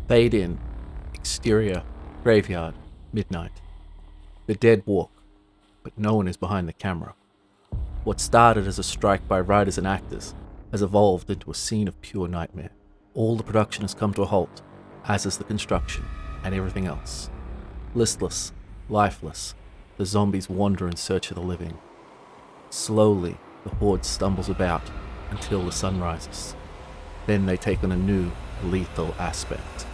Fade in. Exterior. Graveyard. Midnight. The dead walk, but no one is behind the camera. What started as a strike by writers and actors has evolved into a scene of pure nightmare. All the production has come to a halt, as has the construction and everything else. Listless, lifeless, the zombies wander in search of the living. Slowly, the horde stumbles about until the sun rises. Then they take on a new, lethal aspect.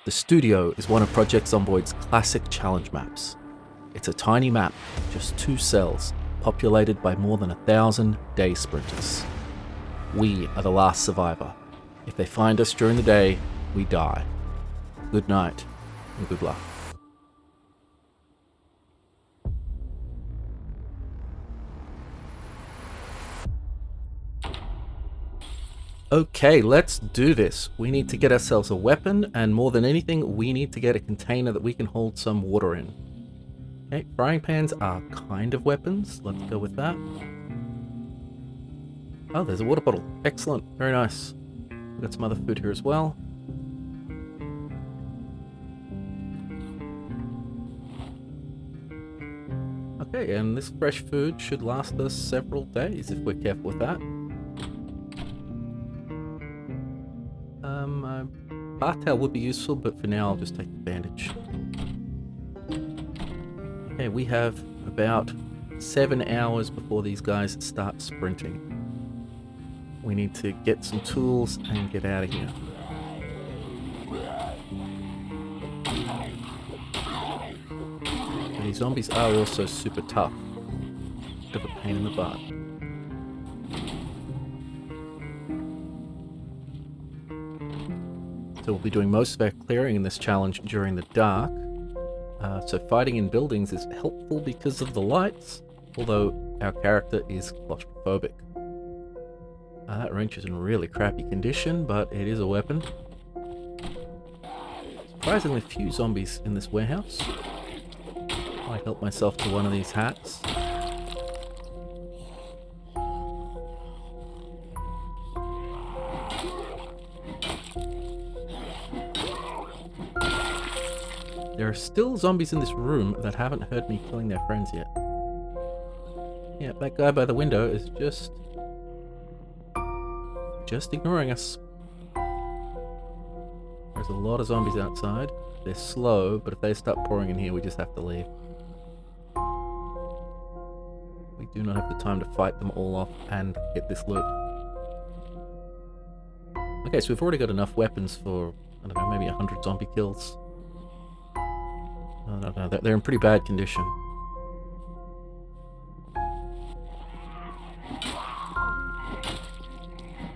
The studio is one of Project Zomboid's classic challenge maps. It's a tiny map, just 2 cells, populated by more than 1,000 day sprinters. We are the last survivor. If they find us during the day, we die. Good night, and good luck. Okay, let's do this. We need to get ourselves a weapon, and more than anything, we need to get a container that we can hold some water in. Okay, frying pans are kind of weapons. Let's go with that. Oh, there's a water bottle. Excellent. Very nice. We've got some other food here as well. Okay, and this fresh food should last us several days if we're careful with that. Bath towel would be useful, but for now I'll just take the bandage. Okay, we have about 7 hours before these guys start sprinting. We need to get some tools and get out of here. And these zombies are also super tough. Bit of a pain in the butt. So we'll be doing most of our clearing in this challenge during the dark. So fighting in buildings is helpful because of the lights, although our character is claustrophobic. That wrench is in really crappy condition, but it is a weapon. Surprisingly few zombies in this warehouse. I help myself to one of these hats. There are still zombies in this room that haven't heard me killing their friends yet. Yeah, that guy by the window is just ignoring us. There's a lot of zombies outside. They're slow, but if they start pouring in here, we just have to leave. We do not have the time to fight them all off and get this loot. Okay, so we've already got enough weapons for, I don't know, maybe 100 zombie kills. No, they're in pretty bad condition.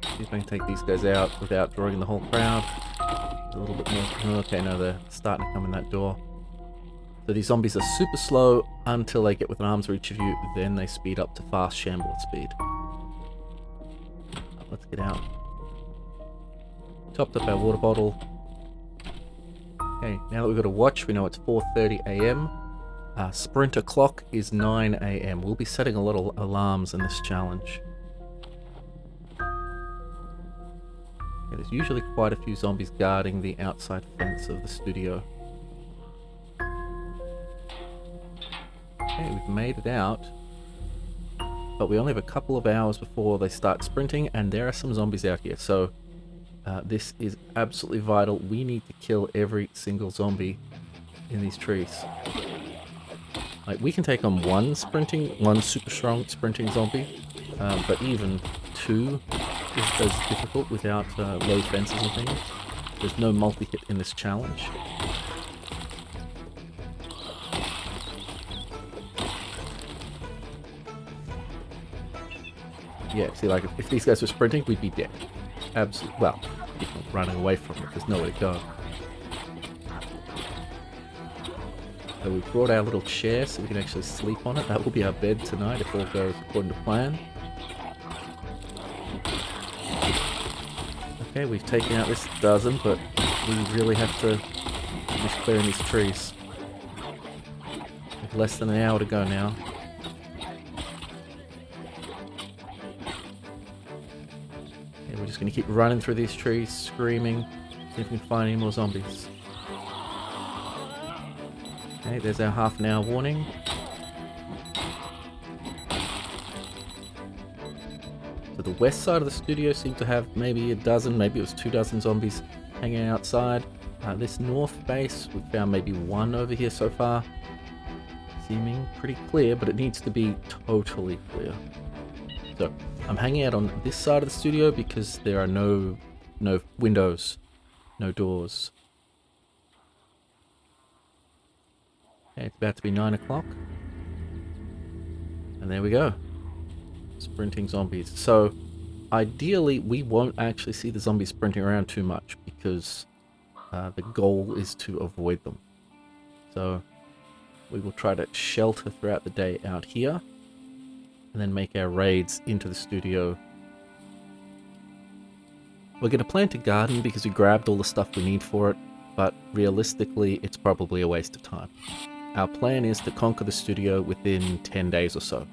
See if I can take these guys out without drawing the whole crowd. A little bit more. Okay, no, they're starting to come in that door. So these zombies are super slow until they get within arm's reach of you, then they speed up to fast shambler speed. Let's get out. Topped up our water bottle. Okay, now that we've got a watch, we know it's 4:30 a.m. Sprinter clock is 9 a.m. We'll be setting a lot of alarms in this challenge. Yeah, there's usually quite a few zombies guarding the outside fence of the studio. Okay, we've made it out. But we only have a couple of hours before they start sprinting, and there are some zombies out here, so this is absolutely vital. We need to kill every single zombie in these trees. Like, we can take on one super strong sprinting zombie, but even 2 is difficult without low fences and things. There's no multi-hit in this challenge. Yeah, see, like, if these guys were sprinting, we'd be dead. Absolutely. Well, people running away from it, there's nowhere to go. So we've brought our little chair so we can actually sleep on it. That will be our bed tonight if all goes according to plan. Okay, we've taken out this dozen, but we really have to finish clearing these trees. With less than an hour to go now. Yeah, we're just going to keep running through these trees, screaming, see if we can find any more zombies. Okay, there's our half an hour warning. So the west side of the studio seemed to have maybe a dozen, maybe it was 2 dozen zombies hanging outside. This north base, we've found maybe 1 over here so far. Seeming pretty clear, but it needs to be totally clear. So I'm hanging out on this side of the studio because there are no windows, no doors. Okay, it's about to be 9 o'clock. And there we go. Sprinting zombies. So ideally we won't actually see the zombies sprinting around too much because the goal is to avoid them. So we will try to shelter throughout the day out here and then make our raids into the studio. We're going to plant a garden because we grabbed all the stuff we need for it, but realistically it's probably a waste of time. Our plan is to conquer the studio within 10 days or so.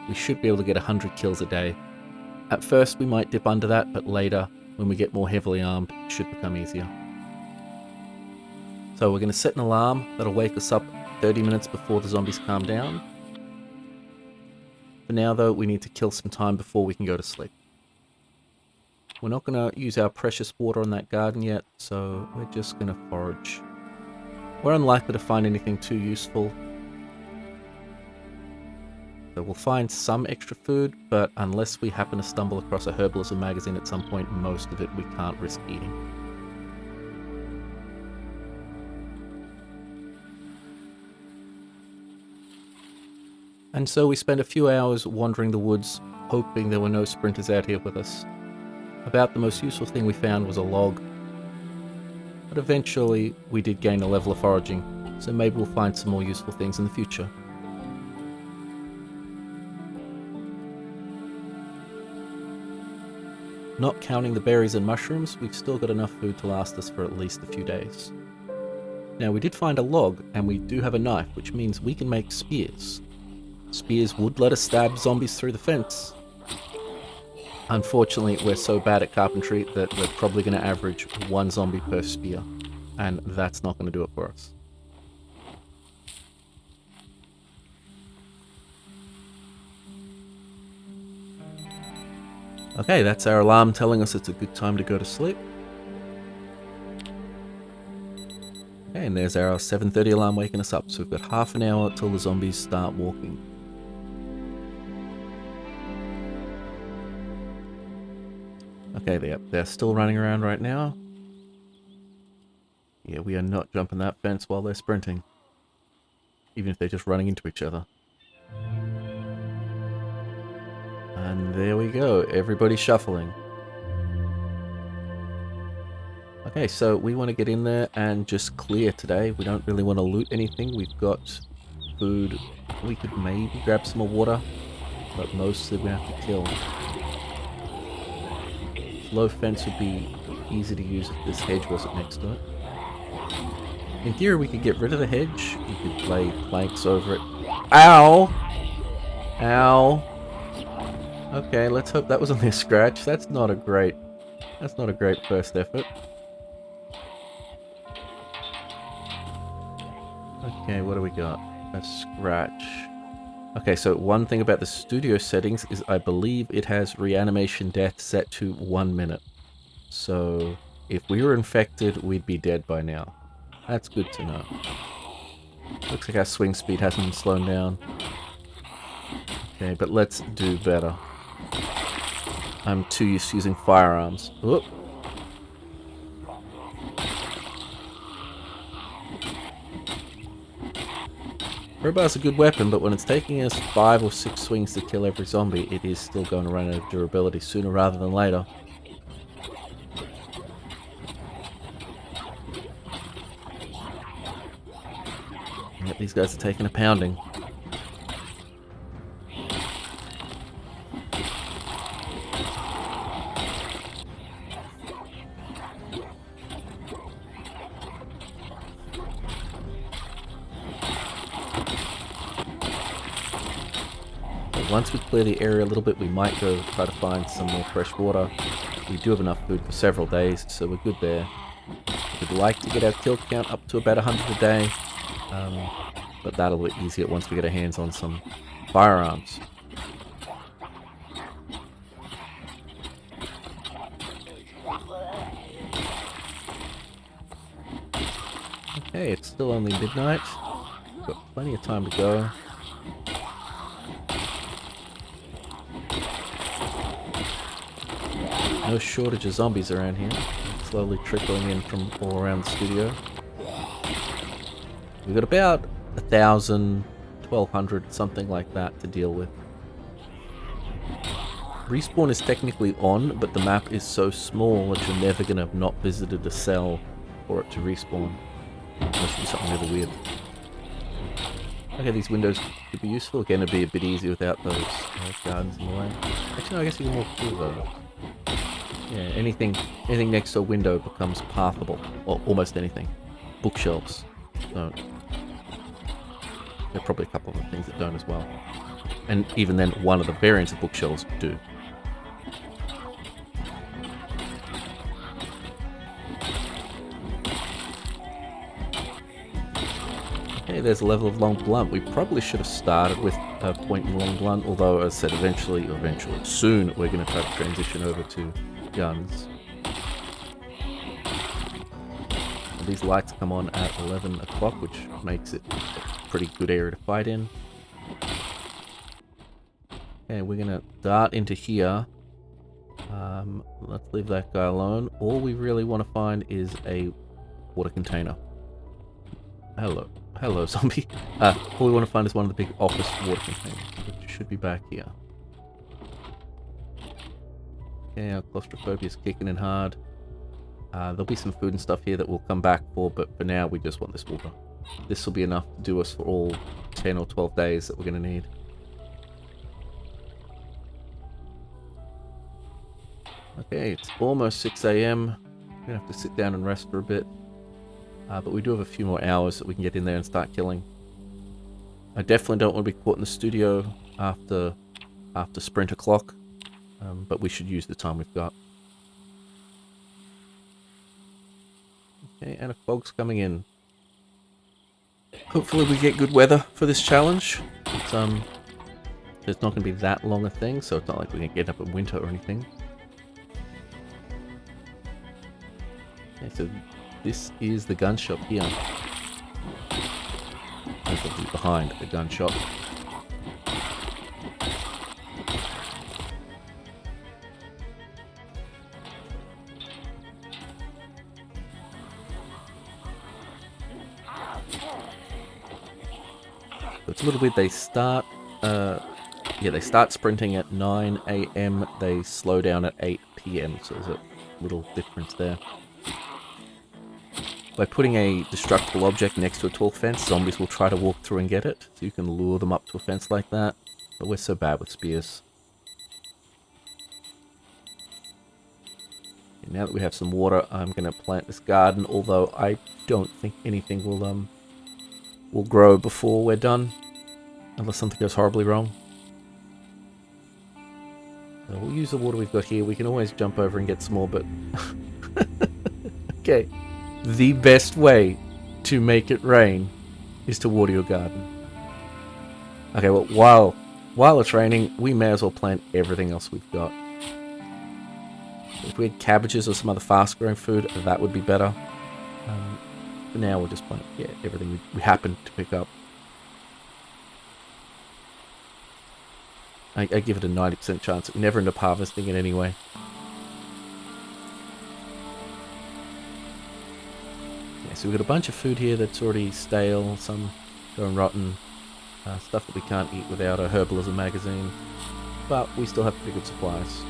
We should be able to get 100 kills a day. At first we might dip under that, but later, when we get more heavily armed, it should become easier. So we're going to set an alarm that'll wake us up 30 minutes before the zombies calm down. For now though, we need to kill some time before we can go to sleep. We're not going to use our precious water on that garden yet, so we're just going to forage. We're unlikely to find anything too useful. So we'll find some extra food, but unless we happen to stumble across a herbalism magazine at some point, most of it we can't risk eating. And so we spent a few hours wandering the woods, hoping there were no sprinters out here with us. About the most useful thing we found was a log. But eventually we did gain a level of foraging, so maybe we'll find some more useful things in the future. Not counting the berries and mushrooms, we've still got enough food to last us for at least a few days. Now we did find a log, and we do have a knife, which means we can make spears. Spears would let us stab zombies through the fence. Unfortunately, we're so bad at carpentry that we're probably going to average 1 zombie per spear, and that's not going to do it for us. Okay, that's our alarm telling us it's a good time to go to sleep. Okay, and there's our 7:30 alarm waking us up, so we've got half an hour till the zombies start walking. Okay, they're still running around right now. Yeah, we are not jumping that fence while they're sprinting. Even if they're just running into each other. And there we go, everybody shuffling. Okay, so we want to get in there and just clear today. We don't really want to loot anything. We've got food. We could maybe grab some more water, but mostly we have to kill. Low fence would be easy to use if this hedge wasn't next to it. In theory, we could get rid of the hedge. You could lay planks over it. Ow! Ow! Okay, let's hope that was only a scratch. That's not a great first effort. Okay, what do we got? A scratch. Okay, so one thing about the studio settings is I believe it has reanimation death set to 1 minute. So if we were infected, we'd be dead by now. That's good to know. Looks like our swing speed hasn't been slowed down. Okay, but let's do better. I'm too used to using firearms. Whoop. Crowbar's a good weapon, but when it's taking us 5 or 6 swings to kill every zombie, it is still going to run out of durability sooner rather than later. Yep, these guys are taking a pounding. Once we clear the area a little bit, we might go try to find some more fresh water. We do have enough food for several days, so we're good there. We'd like to get our kill count up to about 100 a day, but that'll be easier once we get our hands on some firearms. Okay, it's still only midnight. We've got plenty of time to go. No shortage of zombies around here. Slowly trickling in from all around the studio. We've got about 1,000, 1,200, something like that to deal with. Respawn is technically on, but the map is so small that you're never going to have not visited a cell for it to respawn. Unless you do something really weird. Okay, these windows could be useful. Again, it'd be a bit easier without those gardens in the way. Actually, no, I guess you can walk through those. Yeah, anything next to a window becomes pathable. Or almost anything. Bookshelves don't. There are probably a couple of things that don't as well. And even then, one of the variants of bookshelves do. Okay, there's a level of long blunt. We probably should have started with a point and long blunt, although as I said, eventually, soon, we're going to try to transition over to guns. And these lights come on at 11 o'clock, which makes it a pretty good area to fight in. Okay, we're going to dart into here. Let's leave that guy alone. All we really want to find is a water container. Hello, zombie. All we want to find is one of the big office water containers, which should be back here. Okay, our claustrophobia is kicking in hard. There'll be some food and stuff here that we'll come back for, but for now we just want this water. This will be enough to do us for all 10 or 12 days that we're going to need. Okay, it's almost 6 AM. We're going to have to sit down and rest for a bit. But we do have a few more hours that we can get in there and start killing. I definitely don't want to be caught in the studio after sprint o'clock. But we should use the time we've got. Okay, and a fog's coming in. Hopefully we get good weather for this challenge. It's not going to be that long a thing, so it's not like we can get up in winter or anything. Okay, so this is the gun shop here. Behind the gun shop. It's a little weird. They start sprinting at 9 AM. They slow down at 8 PM. So there's a little difference there. By putting a destructible object next to a tall fence, zombies will try to walk through and get it. So you can lure them up to a fence like that. But we're so bad with spears. And now that we have some water, I'm going to plant this garden. Although I don't think anything will grow before we're done. Unless something goes horribly wrong. So we'll use the water we've got here. We can always jump over and get some more, but... Okay. The best way to make it rain is to water your garden. Okay, well, while it's raining, we may as well plant everything else we've got. If we had cabbages or some other fast-growing food, that would be better. For now, we'll just plant everything we happen to pick up. I give it a 90% chance that we never end up harvesting it anyway. Yeah, so we've got a bunch of food here that's already stale, some going rotten, stuff that we can't eat without a herbalism magazine, but we still have pretty good supplies.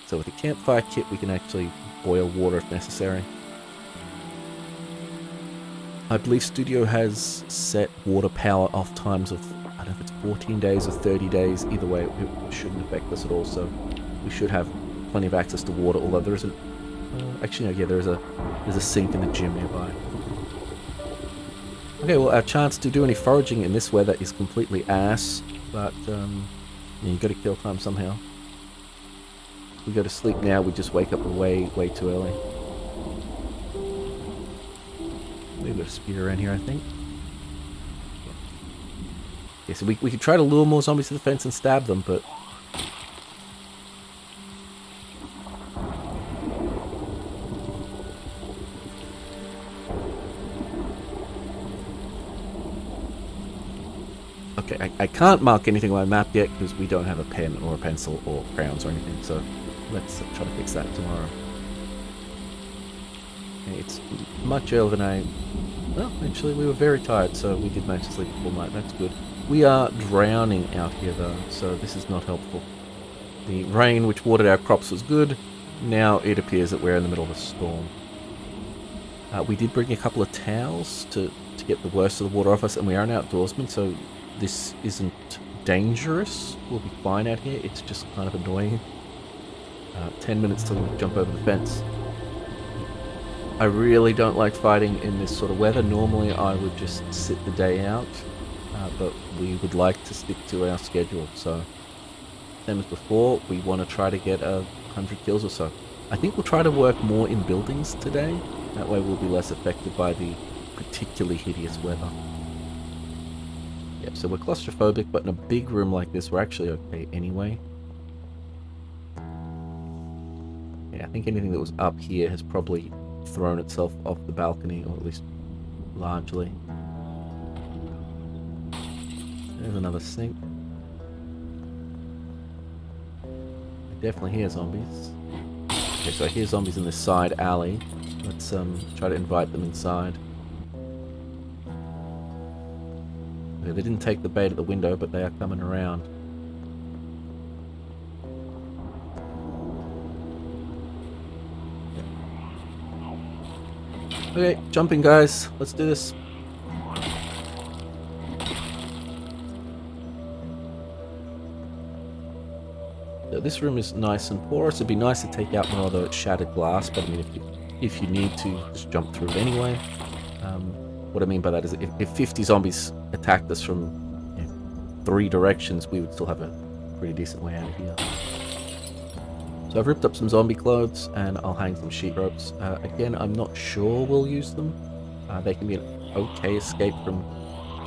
So with a campfire kit, we can actually boil water if necessary. I believe Studio has set water power off times of, I don't know if it's 14 days or 30 days. Either way, it shouldn't affect us at all. So we should have plenty of access to water, although there isn't Actually, no, yeah, there's a sink in the gym nearby. Okay, well, our chance to do any foraging in this weather is completely ass, but yeah, you got to kill time somehow. We go to sleep now, we just wake up way too early. We've got a spear around here, I think. Yeah, so we could try to lure more zombies to the fence and stab them, but... Okay, I can't mark anything on my map yet because we don't have a pen or a pencil or crayons or anything, so let's try to fix that tomorrow. Okay, it's much earlier than I... Well, actually, we were very tired, so we did manage to sleep a full night. That's good. We are drowning out here, though, so this is not helpful. The rain, which watered our crops, was good. Now it appears that we're in the middle of a storm. We did bring a couple of towels to get the worst of the water off us, and we are an outdoorsman, so this isn't dangerous. We'll be fine out here. It's just kind of annoying. 10 minutes till we jump over the fence. I really don't like fighting in this sort of weather. Normally I would just sit the day out, but we would like to stick to our schedule. So, same as before, we want to try to get 100 kills or so. I think we'll try to work more in buildings today. That way we'll be less affected by the particularly hideous weather. Yep, so we're claustrophobic, but in a big room like this, we're actually okay anyway. Yeah, I think anything that was up here has probably thrown itself off the balcony, or at least largely. There's another sink. I definitely hear zombies. Okay, so I hear zombies in this side alley. Let's try to invite them inside. Okay, they didn't take the bait at the window, but they are coming around. Okay, jumping guys, let's do this. So this room is nice and porous. It'd be nice to take out more of the shattered glass, but I mean, if you need to, just jump through it anyway. What I mean by that is if 50 zombies attacked us from 3 directions, we would still have a pretty decent way out of here. So I've ripped up some zombie clothes and I'll hang some sheet ropes. Again, I'm not sure we'll use them. They can be an okay escape from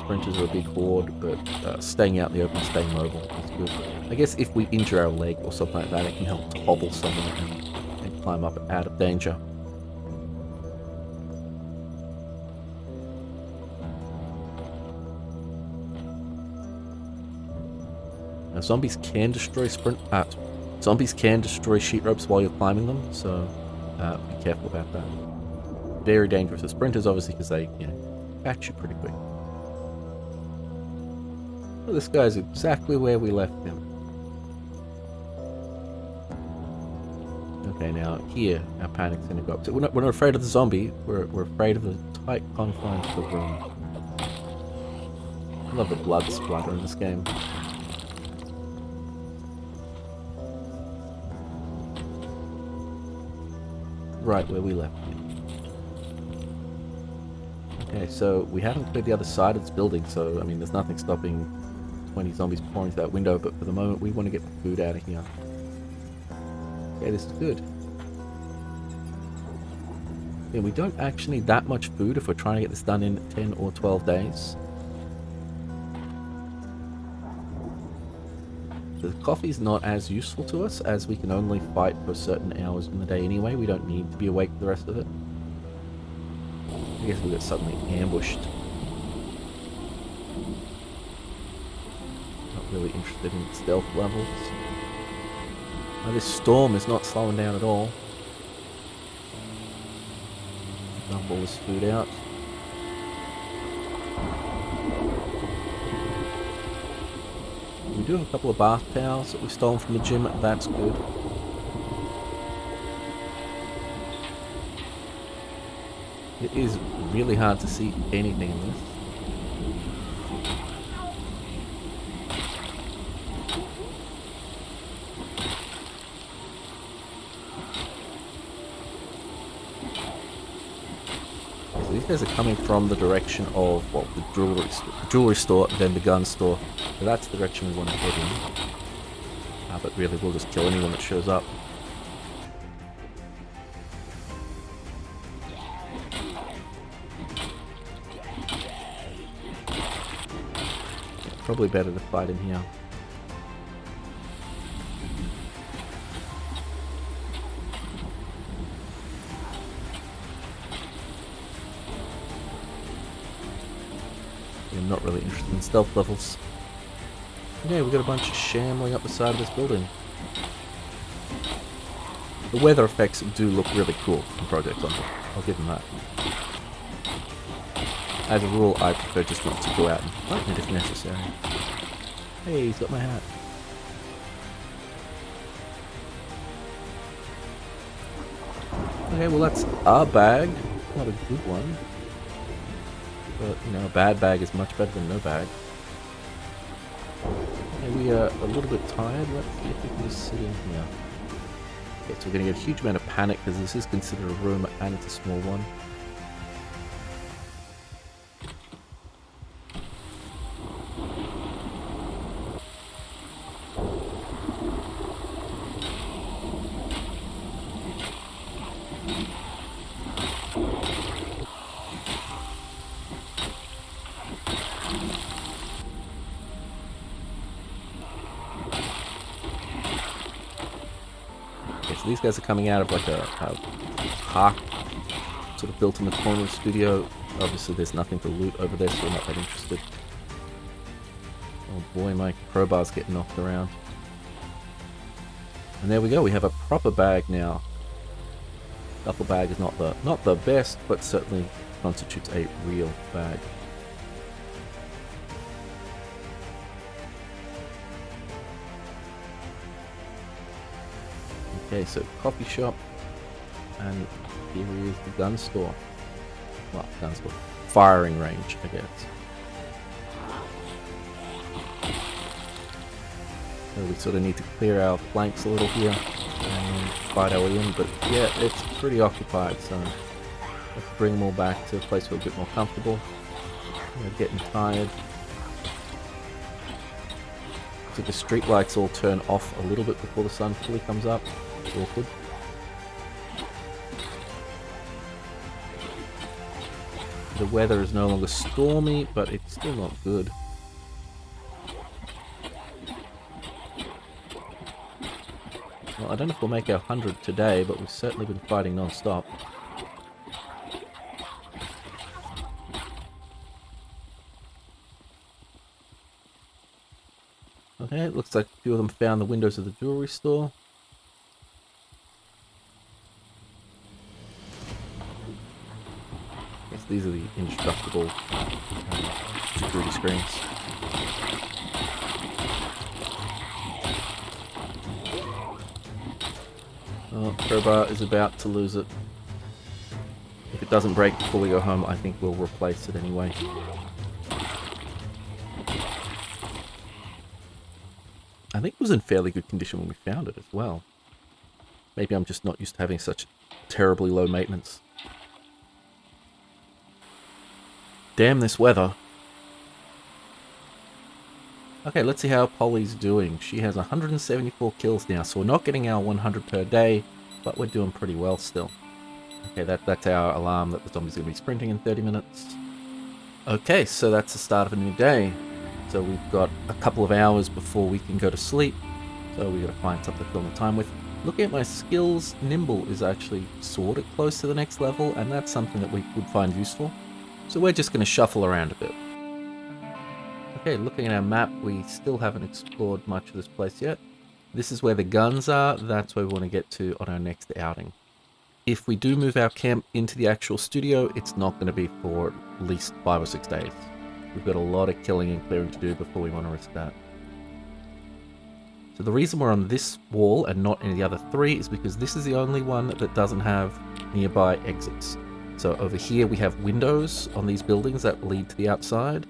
sprinters or a big horde, but staying out in the open, staying mobile is good. I guess if we injure our leg or something like that, it can help to hobble someone and climb up out of danger. Now, zombies can destroy zombies can destroy sheet ropes while you're climbing them, so be careful about that. Very dangerous to sprinters, obviously, because they catch you pretty quick. Well, this guy's exactly where we left him. Okay, now here, our panic's going to go up. So we're not afraid of the zombie, we're afraid of the tight confines of the room. I love the blood splatter in this game. Right where we left him. Okay, so we haven't cleared the other side of this building, so I mean there's nothing stopping 20 zombies pouring through that window, but for the moment we want to get the food out of here. Okay, this is good. Yeah, we don't actually need that much food if we're trying to get this done in 10 or 12 days. The coffee's not as useful to us, as we can only fight for certain hours in the day anyway. We don't need to be awake for the rest of it. I guess we got suddenly ambushed. Not really interested in stealth levels. Now, this storm is not slowing down at all. Dump all this food out. We do have a couple of bath towels that we've stolen from the gym. That's good. It is really hard to see anything in this. guys are coming from the direction of, well, the jewelry store, then the gun store. So that's the direction we want to head in. But really, we'll just kill anyone that shows up. Probably better to fight in here. I'm not really interested in stealth levels. Yeah, we got a bunch of shambling up the side of this building. The weather effects do look really cool in Project Zomboid. I'll give them that. As a rule, I prefer just not to go out and fight it if necessary. Hey, he's got my hat. Okay, well that's our bag. Not a good one. But, you know, a bad bag is much better than no bag. Okay, we are a little bit tired. Let's see if we can just sit in here. Okay, so we're going to get a huge amount of panic because this is considered a room and it's a small one. So these guys are coming out of like a park sort of built in the corner of the studio. Obviously there's nothing to loot over there, so we're not that interested. Oh boy, my crowbar's getting knocked around. And there we go, we have a proper bag now. Duffel bag is not the best, but certainly constitutes a real bag. Okay, so coffee shop, and here is the gun store. Well, gun store. Firing range, I guess. So we sort of need to clear our flanks a little here and fight our way in, but yeah, it's pretty occupied, so let's bring them all back to a place where we're a bit more comfortable. We're getting tired. So the street lights all turn off a little bit before the sun fully comes up. It's awkward. The weather is no longer stormy, but it's still not good. Well, I don't know if we'll make our 100 today, but we've certainly been fighting non-stop. Okay, it looks like a few of them found the windows of the jewelry store. Yes, these are the indestructible security screens. Oh, crowbar is about to lose it. If it doesn't break before we go home, I think we'll replace it anyway. I think it was in fairly good condition when we found it as well. Maybe I'm just not used to having such terribly low maintenance. Damn this weather. Okay, let's see how Polly's doing. She has 174 kills now, so we're not getting our 100 per day, but we're doing pretty well still. Okay, that's our alarm that the zombie's going to be sprinting in 30 minutes. Okay, so that's the start of a new day. So we've got a couple of hours before we can go to sleep, so we've got to find something to fill the time with. Looking at my skills, Nimble is actually sort of close to the next level, and that's something that we would find useful. So we're just going to shuffle around a bit. Okay, looking at our map, we still haven't explored much of this place yet. This is where the guns are. That's where we want to get to on our next outing. If we do move our camp into the actual studio, it's not going to be for at least 5 or 6 days. We've got a lot of killing and clearing to do before we want to risk that. So the reason we're on this wall and not any of the other 3 is because this is the only one that doesn't have nearby exits. So over here we have windows on these buildings that lead to the outside.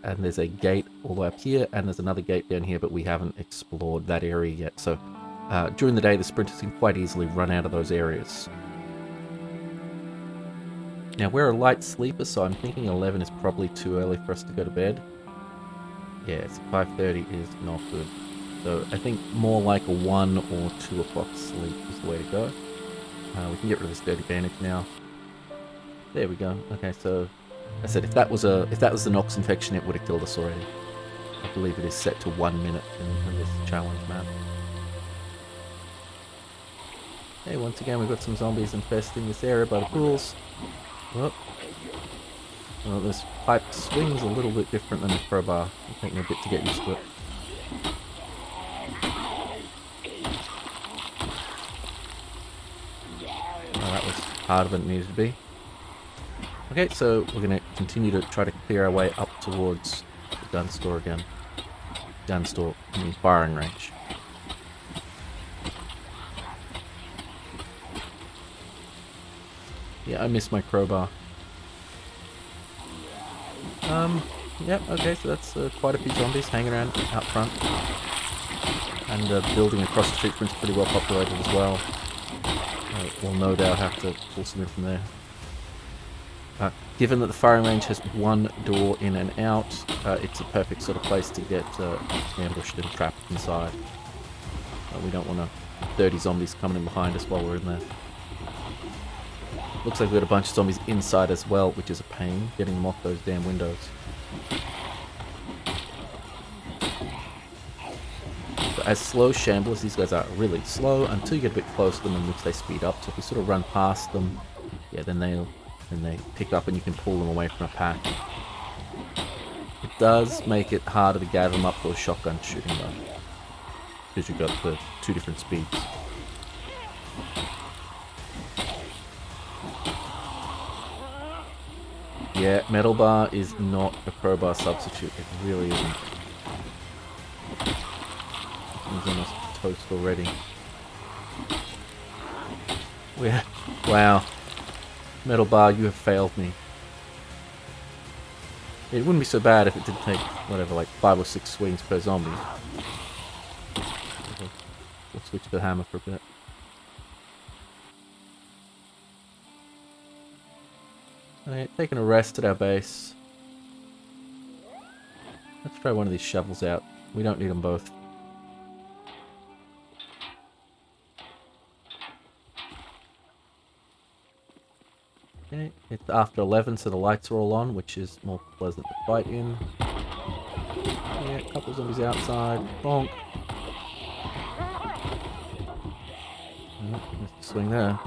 And there's a gate all the way up here, and there's another gate down here, but we haven't explored that area yet. So during the day, the sprinters can quite easily run out of those areas. Now, we're a light sleeper, so I'm thinking 11 is probably too early for us to go to bed. Yeah, it's 5:30 is not good. So I think more like a 1 or 2 o'clock sleep is the way to go. We can get rid of this dirty bandage now. There we go. Okay, so I said if that was the Nox infection, it would have killed us already. I believe it is set to 1 minute in this challenge map. Hey, once again we've got some zombies infesting this area by the pools. Well, this pipe swings a little bit different than the crowbar. It'll take me a bit to get used to it. Oh, that was harder than it needed to be. Okay, so we're going to continue to try to clear our way up towards the gun store again. Gun store, I mean firing range. Yeah, I missed my crowbar. Yep, okay, so that's quite a few zombies hanging around out front. And the building across the street is pretty well populated as well. We'll no doubt have to pull some in from there. Given that the firing range has one door in and out, it's a perfect sort of place to get ambushed and trapped inside. We don't want 30 zombies coming in behind us while we're in there. Looks like we've got a bunch of zombies inside as well, which is a pain, getting them off those damn windows. So as slow shamblers, these guys are really slow until you get a bit close to them, in which they speed up. So if you sort of run past them, yeah, then they pick up and you can pull them away from a pack. It does make it harder to gather them up for shotgun shooting though, because you've got the 2 different speeds. Yeah, metal bar is not a crowbar substitute. It really isn't. It's almost toast already. Yeah. Wow. Metal bar, you have failed me. It wouldn't be so bad if it did take, whatever, like 5 or 6 swings per zombie. We'll switch to the hammer for a bit. Alright, taking a rest at our base. Let's try one of these shovels out. We don't need them both. Okay, it's after 11, so the lights are all on, which is more pleasant to fight in. Yeah, a couple of zombies outside. Bonk. Oh, missed a swing there.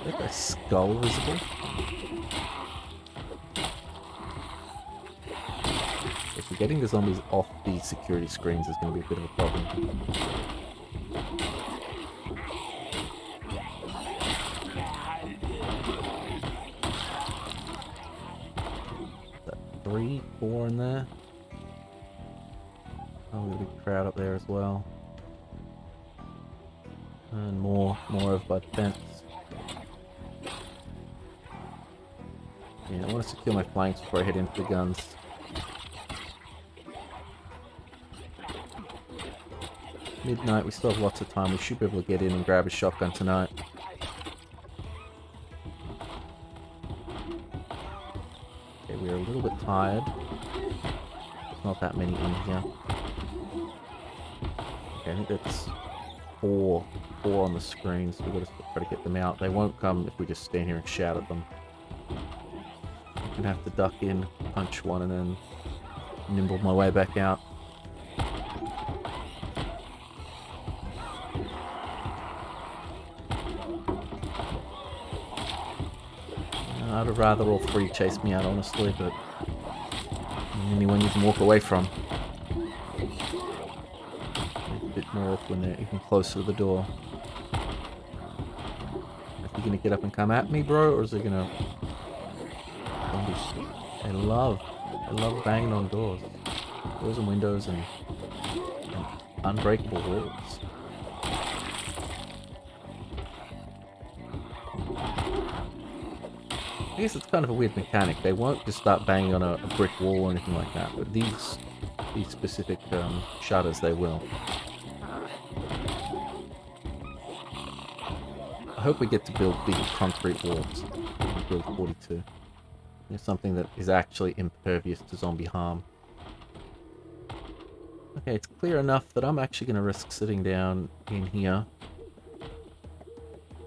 Is that a skull visible? If we're getting the zombies off the security screens is going to be a bit of a problem. Is that 3, 4 in there? Oh, we've got a big crowd up there as well. And more over by the fence. Yeah, I want to secure my flanks before I head into the guns. Midnight, we still have lots of time. We should be able to get in and grab a shotgun tonight. Okay, we're a little bit tired. There's not that many in here. Okay, I think that's 4 on the screen, so we've got to try to get them out. They won't come if we just stand here and shout at them. I'm gonna have to duck in, punch one, and then nimble my way back out. I'd rather all 3 chase me out, honestly, but anyone you can walk away from. A bit more awkward when they're even closer to the door. Are you gonna get up and come at me, bro, or is it gonna... I love banging on doors and windows and unbreakable walls. I guess it's kind of a weird mechanic. They won't just start banging on a brick wall or anything like that, but these specific shutters, they will. I hope we get to build big concrete walls. Build 42. It's something that is actually impervious to zombie harm. Okay, it's clear enough that I'm actually going to risk sitting down in here.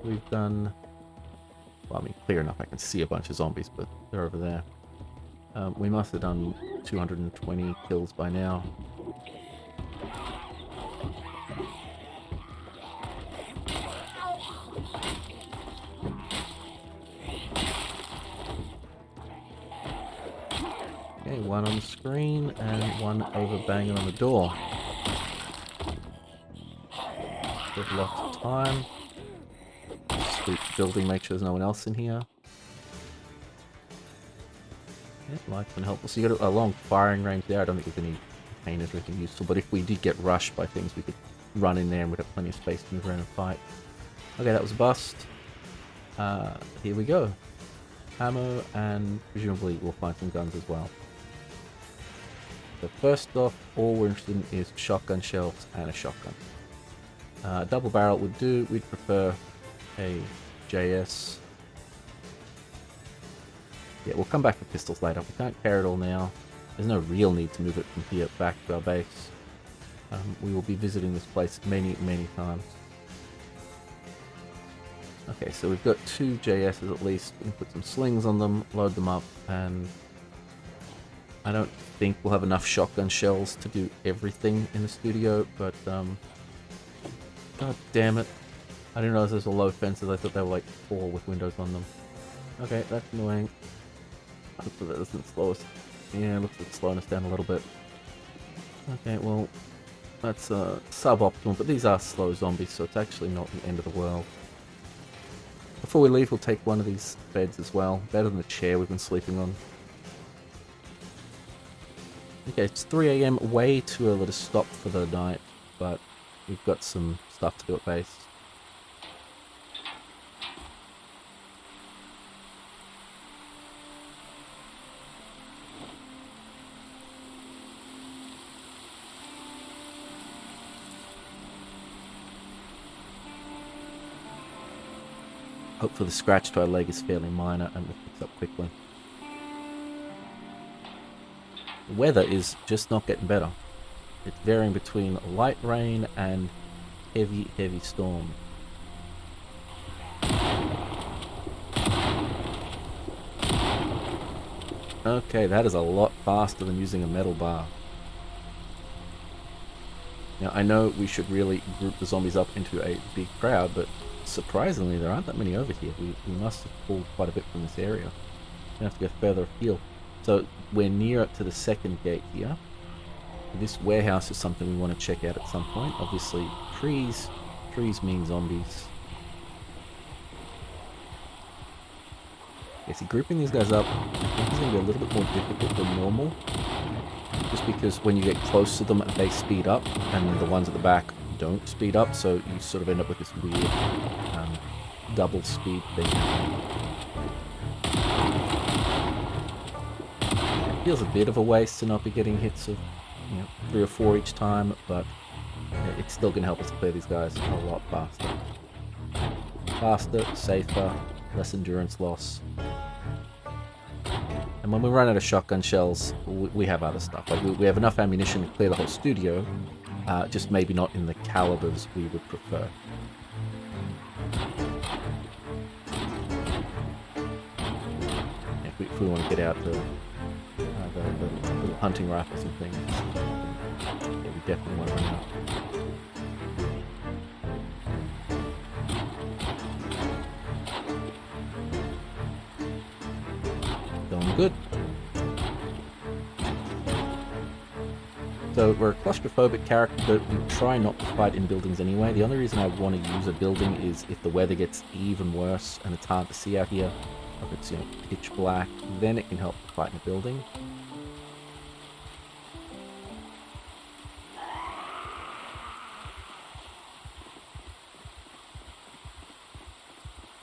We've done... Well, I mean, clear enough. I can see a bunch of zombies, but they're over there. We must have done 220 kills by now. Okay, one on the screen and one over banging on the door. Give lots of time. Sweep the building, make sure there's no one else in here. Yeah, light can help us. So you got a long firing range there. I don't think there's any containers or anything useful, but if we did get rushed by things, we could run in there and we'd have plenty of space to move around and fight. Okay, that was a bust. Here we go. Ammo, and presumably we'll find some guns as well. So first off, all we're interested in is shotgun shells and a shotgun. Double barrel would do. We'd prefer a JS. Yeah, we'll come back for pistols later. We can't carry it all now. There's no real need to move it from here back to our base. We will be visiting this place many, many times. Okay, so we've got 2 JSs at least. We can put some slings on them, load them up, and I don't think we'll have enough shotgun shells to do everything in the studio, but god damn it. I didn't realize those were low fences. I thought they were like 4 with windows on them. Okay, that's annoying. Hopefully that doesn't slow us. Yeah, it looks like it's slowing us down a little bit. Okay, well, that's suboptimal, but these are slow zombies, so it's actually not the end of the world. Before we leave, we'll take one of these beds as well. Better than the chair we've been sleeping on. Okay, it's 3 AM, way too early to stop for the night, but we've got some stuff to do at base. Hopefully the scratch to our leg is fairly minor and will fix up quickly. The weather is just not getting better. It's varying between light rain and heavy, heavy storm. Okay, that is a lot faster than using a metal bar. Now, I know we should really group the zombies up into a big crowd, but surprisingly, there aren't that many over here. We must have pulled quite a bit from this area. We have to go further afield. So we're near to the second gate here. This warehouse is something we want to check out at some point. Obviously, trees mean zombies. Okay, so grouping these guys up, I think is going to be a little bit more difficult than normal. Just because when you get close to them, they speed up, and the ones at the back don't speed up, so you sort of end up with this weird double speed thing. It feels a bit of a waste to not be getting hits of 3 or 4 each time, but it's still going to help us clear these guys a lot faster. Faster, safer, less endurance loss. And when we run out of shotgun shells, we have other stuff. Like we have enough ammunition to clear the whole studio, just maybe not in the calibers we would prefer. If we want to get out the little hunting rifles and things, yeah, we definitely want to run out. Going good. So we're a claustrophobic character, but we try not to fight in buildings anyway. The only reason I want to use a building is if the weather gets even worse and it's hard to see out here, or if it's pitch black, then it can help to fight in a building.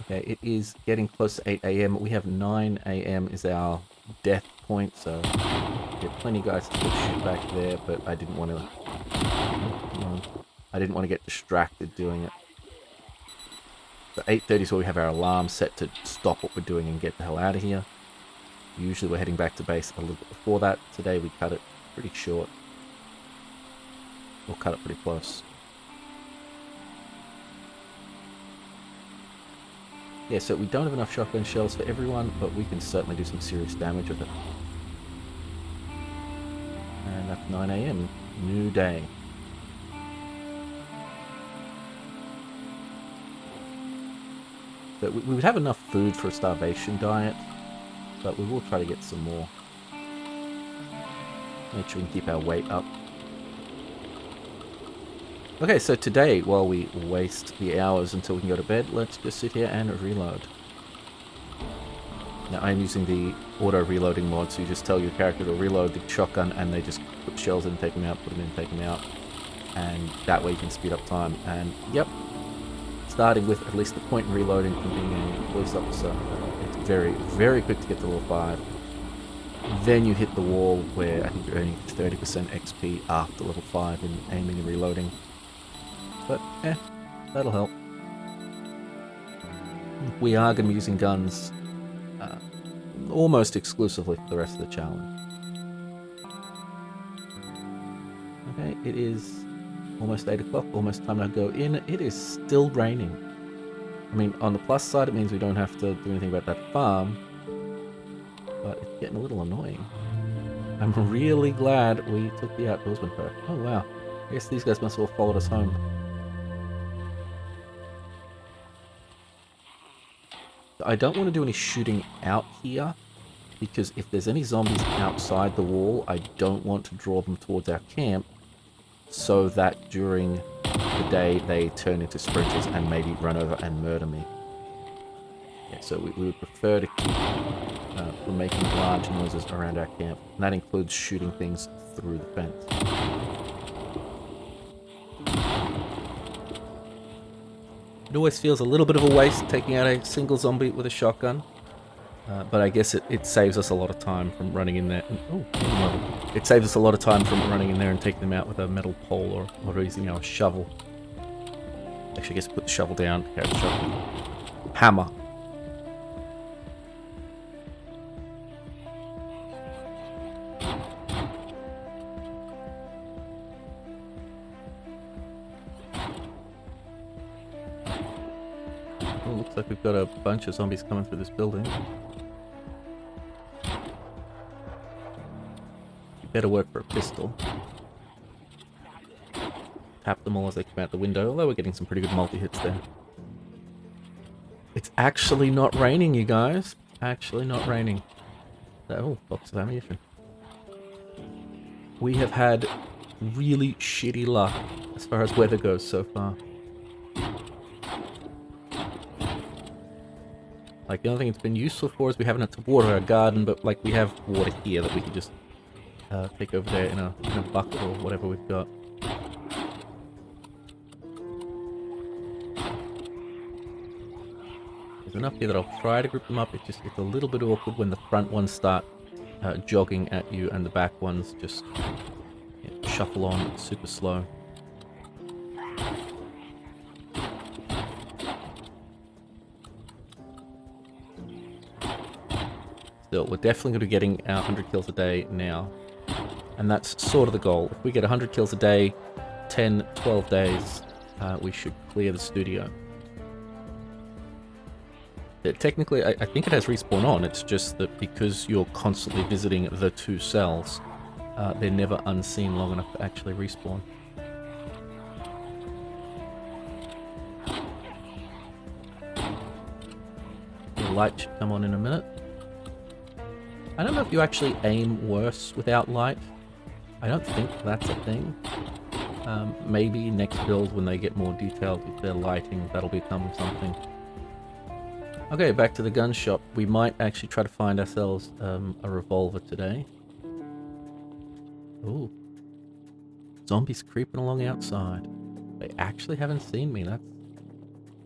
Okay, it is getting close to 8 AM. We have 9 AM is our death point, so we have plenty of guys to shoot back there, but I didn't want to get distracted doing it. So 8:30 is where we have our alarm set to stop what we're doing and get the hell out of here. Usually we're heading back to base a little bit before that. Today we cut it pretty short. We'll cut it pretty close. Yeah, so we don't have enough shotgun shells for everyone, but we can certainly do some serious damage with it. And that's 9 AM. New day. So we would have enough food for a starvation diet, but we will try to get some more. Make sure we can keep our weight up. Okay, so today, while we waste the hours until we can go to bed, let's just sit here and reload. Now, I'm using the auto-reloading mod, so you just tell your character to reload the shotgun, and they just put shells in, take them out, put them in, take them out. And that way you can speed up time. And, yep, starting with at least the point in reloading from being a police officer, it's very, very quick to get to level 5. Then you hit the wall where I think you're earning 30% XP after level 5 in aiming and reloading. But, that'll help. We are going to be using guns almost exclusively for the rest of the challenge. Okay, it is almost 8 o'clock, almost time to go in. It is still raining. I mean, on the plus side, it means we don't have to do anything about that farm, but it's getting a little annoying. I'm really glad we took the outdoorsman perk. Oh, wow. I guess these guys must have all followed us home. I don't want to do any shooting out here, because if there's any zombies outside the wall, I don't want to draw them towards our camp, so that during the day they turn into sprinters and maybe run over and murder me. Yeah, so we would prefer to keep from making large noises around our camp, and that includes shooting things through the fence. It always feels a little bit of a waste taking out a single zombie with a shotgun, but I guess it saves us a lot of time from running in there. It saves us a lot of time from running in there and taking them out with a metal pole or using our shovel. Actually, I guess put the shovel down, carry the shovel. Hammer. Oh, looks like we've got a bunch of zombies coming through this building. You better work for a pistol. Tap them all as they come out the window, although we're getting some pretty good multi-hits there. It's actually not raining, you guys. Actually not raining. Oh, box of ammunition. We have had really shitty luck as far as weather goes so far. Like, the only thing it's been useful for is we haven't had to water our garden, but, like, we have water here that we can just take over there in a bucket or whatever we've got. There's enough here that I'll try to group them up. It's a little bit awkward when the front ones start jogging at you and the back ones just shuffle on super slow. Still, we're definitely going to be getting our 100 kills a day now. And that's sort of the goal. If we get 100 kills a day, 10, 12 days, we should clear the studio. Technically, I think it has respawn on. It's just that because you're constantly visiting the two cells, they're never unseen long enough to actually respawn. The light should come on in a minute. I don't know if you actually aim worse without light. I don't think that's a thing. Maybe next build, when they get more detailed with their lighting, that'll become something. Okay, back to the gun shop. We might actually try to find ourselves a revolver today. Ooh. Zombies creeping along outside. They actually haven't seen me.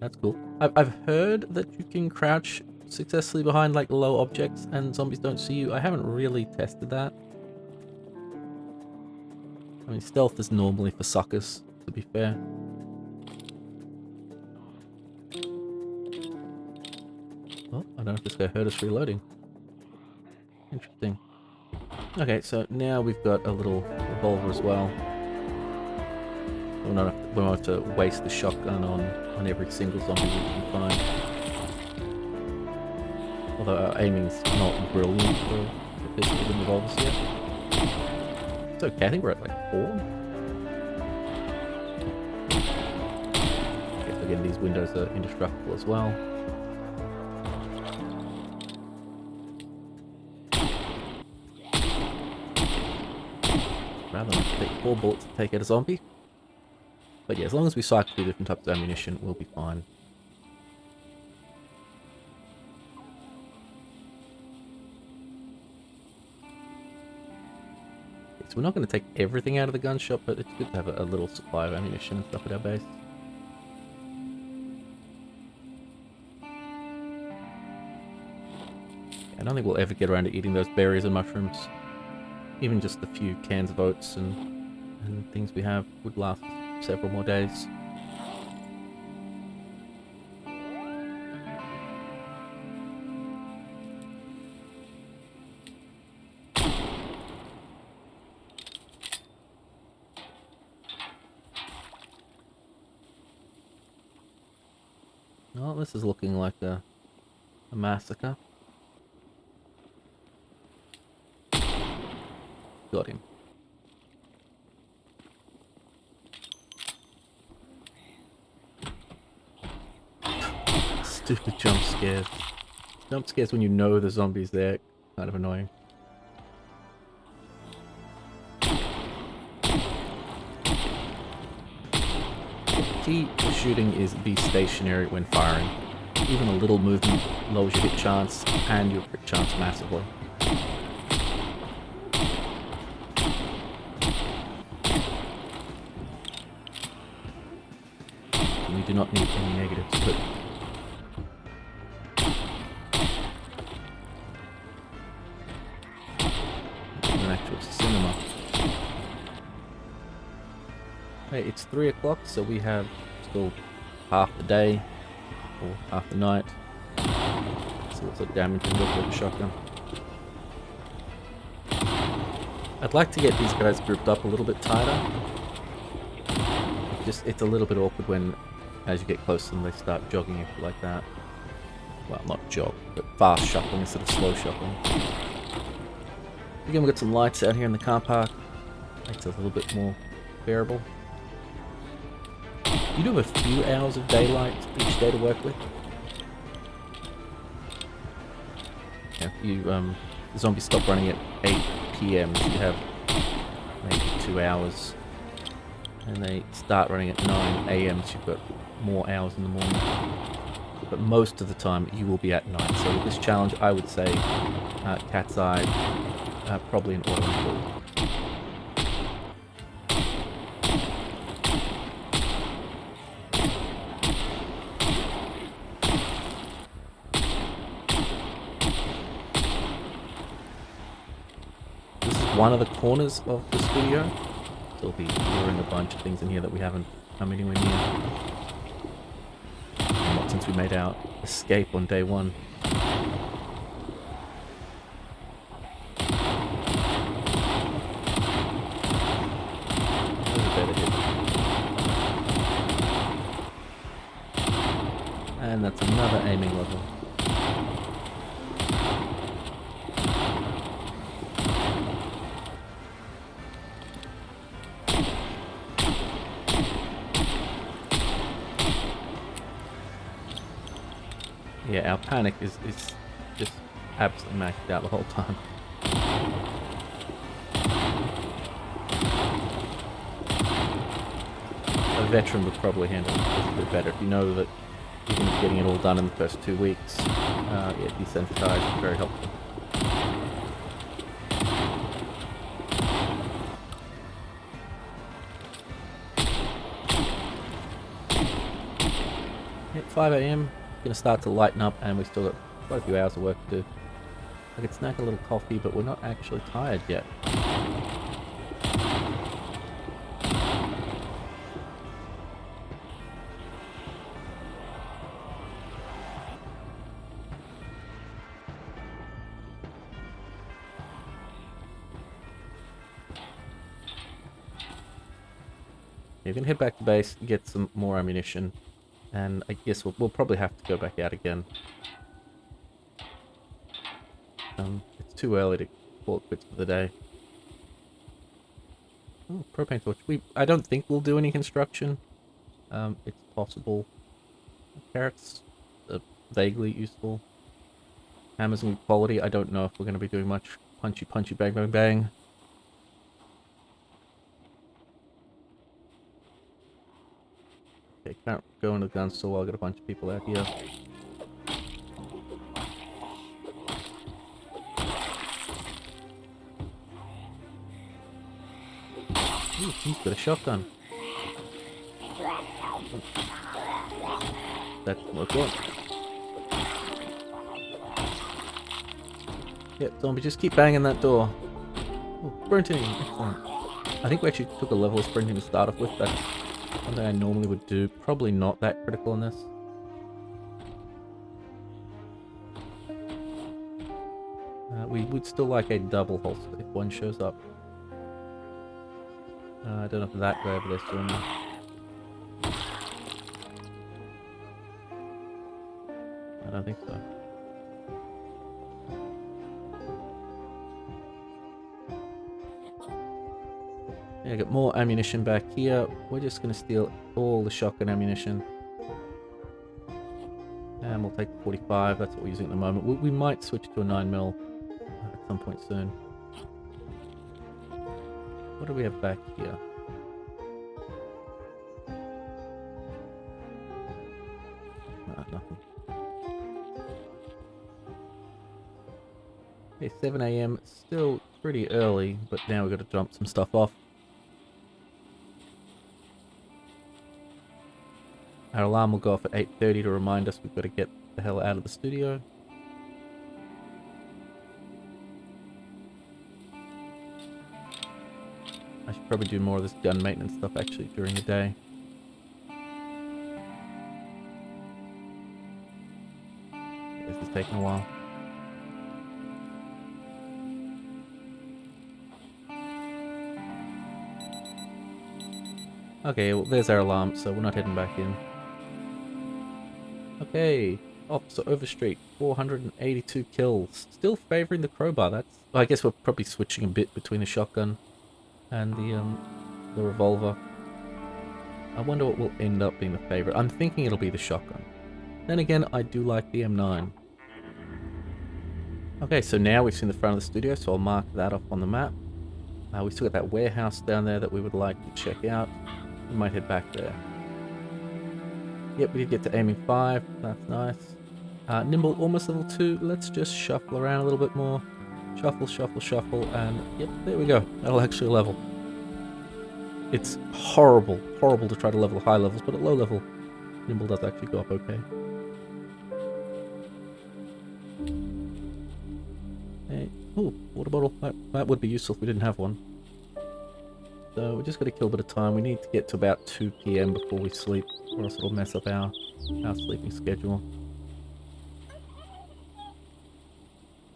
That's cool. I've heard that you can crouch successfully behind like low objects and zombies don't see you. I haven't really tested that. I mean, stealth is normally for suckers, to be fair. Oh, I don't know if this guy heard us reloading. Interesting. Okay, so now we've got a little revolver as well. We don't have to waste the shotgun on every single zombie we can find. Although our aiming's not brilliant for pistols and revolvers yet. It's okay, I think we're at like 4. Okay, again, these windows are indestructible as well. Rather than take 4 bullets to take out a zombie. But yeah, as long as we cycle through different types of ammunition, we'll be fine. So we're not going to take everything out of the gun shop, but it's good to have a little supply of ammunition and stuff at our base. I don't think we'll ever get around to eating those berries and mushrooms. Even just the few cans of oats and things we have would last several more days. Well, this is looking like a massacre. Got him. Stupid jump scares. Jump scares when you know the zombie's there. Kind of annoying. The key to shooting is be stationary when firing. Even a little movement lowers your hit chance and your crit chance massively. And we do not need any negatives, but an actual cinema. Hey, it's 3 o'clock, so we have still half the day, or half the night. See what sort of damage we can do with the shotgun. I'd like to get these guys grouped up a little bit tighter. It's a little bit awkward when, as you get close to them, they start jogging you like that. Well, not jog, but fast shuffling instead of slow shuffling. Again, we've got some lights out here in the car park. Makes it a little bit more bearable. You do have a few hours of daylight each day to work with. Yeah, if you, the zombies stop running at 8 PM, so you have maybe 2 hours. And they start running at 9 AM, so you've got more hours in the morning. But most of the time, you will be at night. So with this challenge, I would say Cat's Eye, probably an auto pull. One of the corners of the studio. There'll be luring a bunch of things in here that we haven't come anywhere near. Not since we made our escape on day 1. That was a better hit. And that's another aiming level. Yeah, our panic is just absolutely maxed out the whole time. A veteran would probably handle it a bit better if you know that even getting it all done in the first 2 weeks, yeah, desensitized is very helpful. At 5 AM. Going to start to lighten up, and we've still got quite a few hours of work to do. I could snack a little coffee, but we're not actually tired yet. We're gonna head back to base, get some more ammunition, and I guess we'll probably have to go back out again. It's too early to call it quits for the day. Oh, propane torch. I don't think we'll do any construction. It's possible. Carrots are vaguely useful. Hammers and quality. I don't know if we're going to be doing much. Punchy, punchy, bang, bang, bang. Okay, can't go into the gun store. I'll get a bunch of people out here. Ooh, he's got a shotgun. That's more good. Yep, zombie, just keep banging that door. Ooh, sprinting, excellent. I think we actually took a level of sprinting to start off with. That's something I normally would do. Probably not that critical in this. We would still like a double holster if one shows up. I don't know if that guy over there's doing that. I don't think so. Yeah, got more ammunition back here. We're just going to steal all the shotgun ammunition. And we'll take 45, that's what we're using at the moment. We might switch to a 9mm at some point soon. What do we have back here? Nothing. Okay, 7 AM, still pretty early, but now we've got to dump some stuff off. Our alarm will go off at 8:30 to remind us we've got to get the hell out of the studio. I should probably do more of this gun maintenance stuff actually during the day. This is taking a while. Okay, well there's our alarm, so we're not heading back in. Okay, Officer Overstreet, 482 kills. Still favoring the crowbar. That's. Well, I guess we're probably switching a bit between the shotgun and the revolver. I wonder what will end up being the favorite. I'm thinking it'll be the shotgun. Then again, I do like the M9. Okay, so now we've seen the front of the studio, so I'll mark that off on the map. We still got that warehouse down there that we would like to check out. We might head back there. Yep, we did get to aiming 5. That's nice. Nimble, almost level 2. Let's just shuffle around a little bit more. Shuffle, shuffle, shuffle, and yep, there we go. That'll actually level. It's horrible, horrible to try to level high levels, but at low level, Nimble does actually go up okay. Hey, ooh, water bottle. That would be useful if we didn't have one. So we're just going to kill a bit of time. We need to get to about 2 PM before we sleep, or else it'll mess up our sleeping schedule.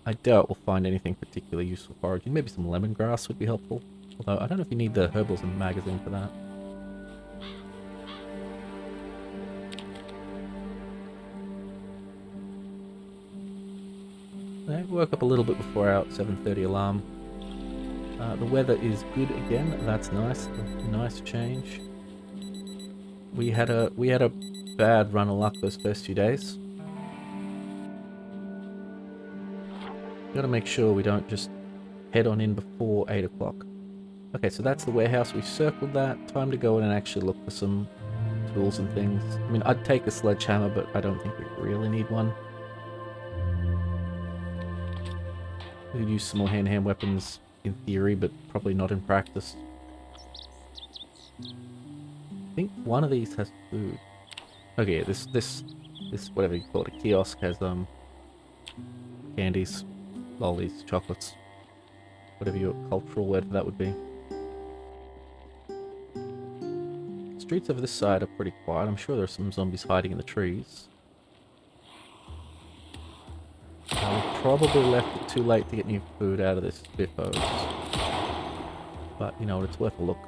I doubt we'll find anything particularly useful foraging. Maybe some lemongrass would be helpful. Although I don't know if you need the herbalism magazine for that. Okay, woke up a little bit before our 7:30 alarm. The weather is good again. That's nice. A nice change. We had a bad run of luck those first few days. Gotta make sure we don't just head on in before 8 o'clock. Okay, so that's the warehouse. We circled that. Time to go in and actually look for some tools and things. I mean, I'd take a sledgehammer, but I don't think we really need one. We could use some more hand-to-hand weapons in theory, but probably not in practice. I think one of these has food. Okay, this whatever you call it, a kiosk has candies, lollies, chocolates, whatever your cultural word for that would be. Streets over this side are pretty quiet. I'm sure there are some zombies hiding in the trees. We probably left it too late to get any food out of this biffo. But, you know, it's worth a look.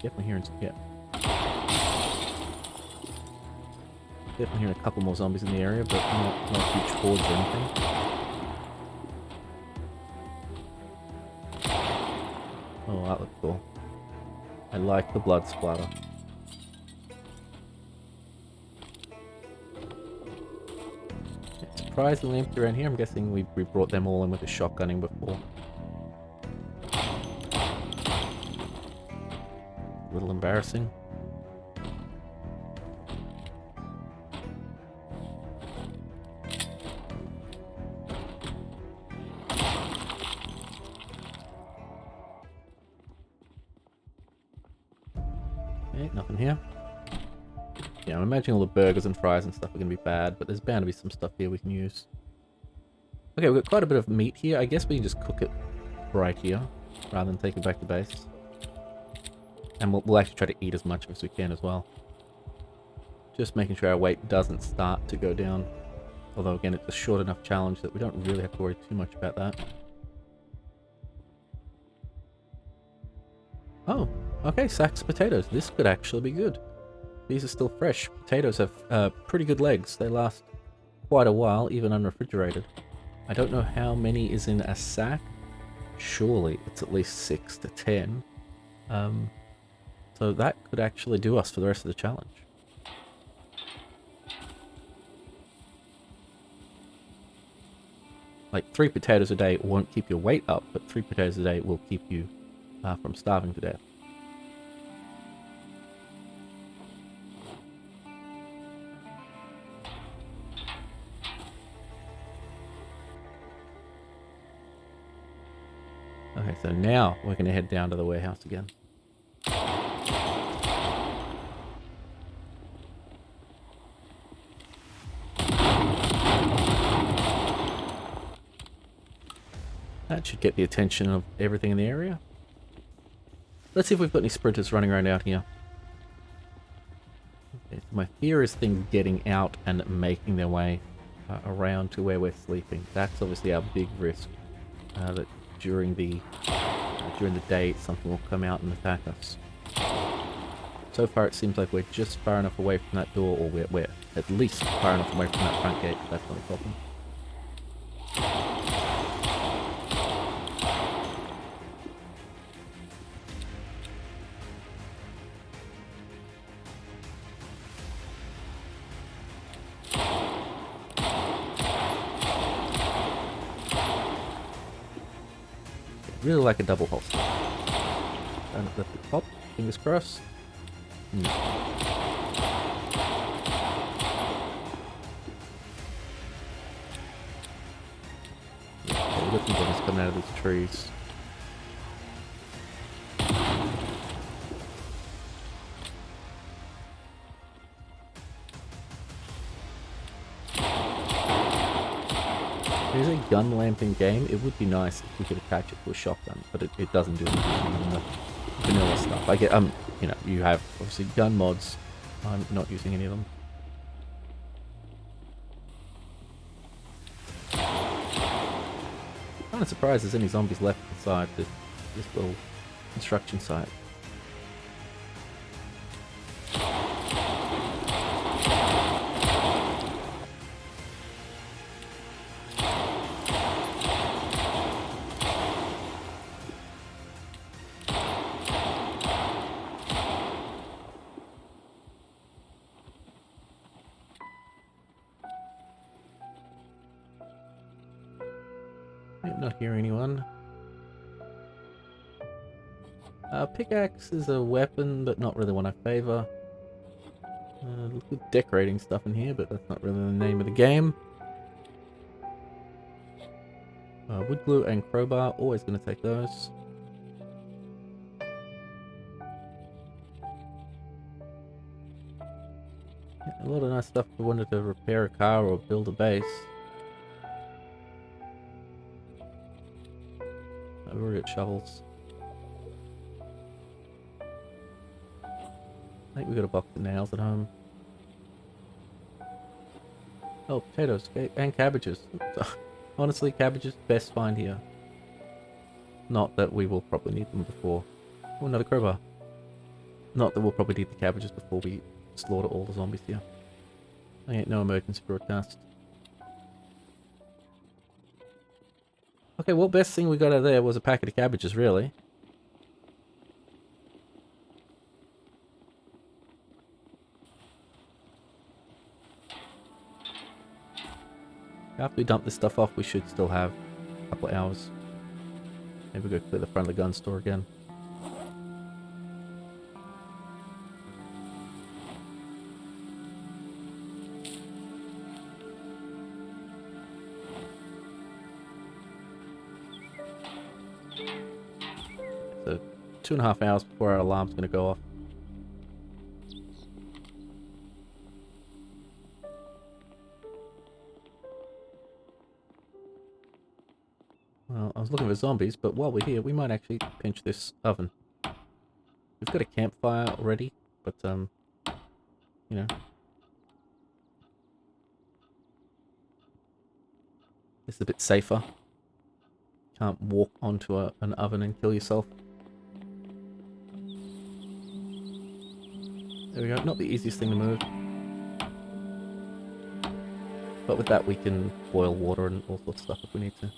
Definitely hearing some, yeah. Definitely hearing a couple more zombies in the area, but not huge hordes or anything. Oh, that looks cool. I like the blood splatter. It's surprisingly empty around here. I'm guessing we brought them all in with the shotgunning before. A little embarrassing. Okay, nothing here. Yeah, I'm imagining all the burgers and fries and stuff are going to be bad, but there's bound to be some stuff here we can use. Okay, we've got quite a bit of meat here. I guess we can just cook it right here, rather than take it back to base. And we'll actually try to eat as much as we can as well. Just making sure our weight doesn't start to go down. Although, again, it's a short enough challenge that we don't really have to worry too much about that. Oh, okay, sacks of potatoes. This could actually be good. These are still fresh. Potatoes have pretty good legs. They last quite a while, even unrefrigerated. I don't know how many is in a sack. Surely it's at least 6 to 10. So that could actually do us for the rest of the challenge. Like 3 potatoes a day won't keep your weight up, but 3 potatoes a day will keep you from starving to death. Okay, so now we're going to head down to the warehouse again. That should get the attention of everything in the area. Let's see if we've got any sprinters running around out here. Okay, so my fear is things getting out and making their way around to where we're sleeping. That's obviously our big risk. That during the day something will come out and attack us. So far it seems like we're just far enough away from that door, or we're at least far enough away from that front gate. That's not a problem. Really like a double holster. Down at the top, fingers crossed. No. Yeah, we've got some zombies coming out of these trees. There's a gun lamp in game. It would be nice if we could attach it to a shotgun, but it doesn't do anything in the vanilla stuff. I get you know, you have obviously gun mods. I'm not using any of them. I'm not surprised there's any zombies left inside this little construction site. Not hear anyone. Pickaxe is a weapon, but not really one I favor. Good decorating stuff in here, but that's not really the name of the game. Wood glue and crowbar, always going to take those. Yeah, a lot of nice stuff if we wanted to repair a car or build a base. I've already got shovels. I think we got a box of nails at home. Oh, potatoes and cabbages. Honestly, cabbages best find here. Not that we will probably need them before. Oh, another crowbar. Not that we'll probably need the cabbages before we slaughter all the zombies here. I ain't no emergency broadcast. Okay, well, best thing we got out of there was a packet of cabbages, really. After we dump this stuff off, we should still have a couple of hours. Maybe go clear the front of the gun store again. So 2.5 hours before our alarm's going to go off. Well, I was looking for zombies, but while we're here, we might actually pinch this oven. We've got a campfire already, but, you know. This is a bit safer. Can't walk onto an oven and kill yourself. There we go, not the easiest thing to move. But with that we can boil water and all sorts of stuff if we need to.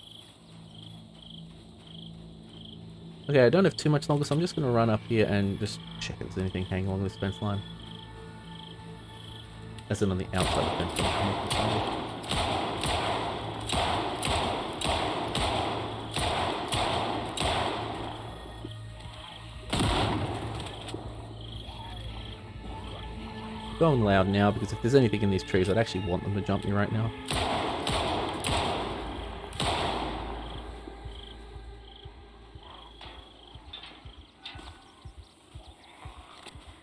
Okay, I don't have too much longer, so I'm just going to run up here and just check if there's anything hanging along this fence line. As in on the outside of the fence line. Going loud now, because if there's anything in these trees, I'd actually want them to jump me right now.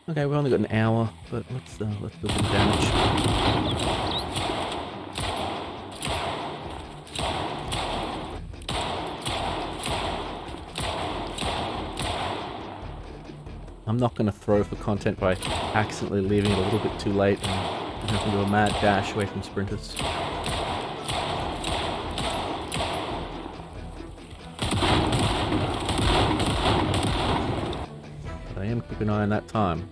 Okay, we've only got an hour, but let's do some damage. I'm not going to throw for content by accidentally leaving it a little bit too late and having to do a mad dash away from sprinters. But I am keeping an eye on that time.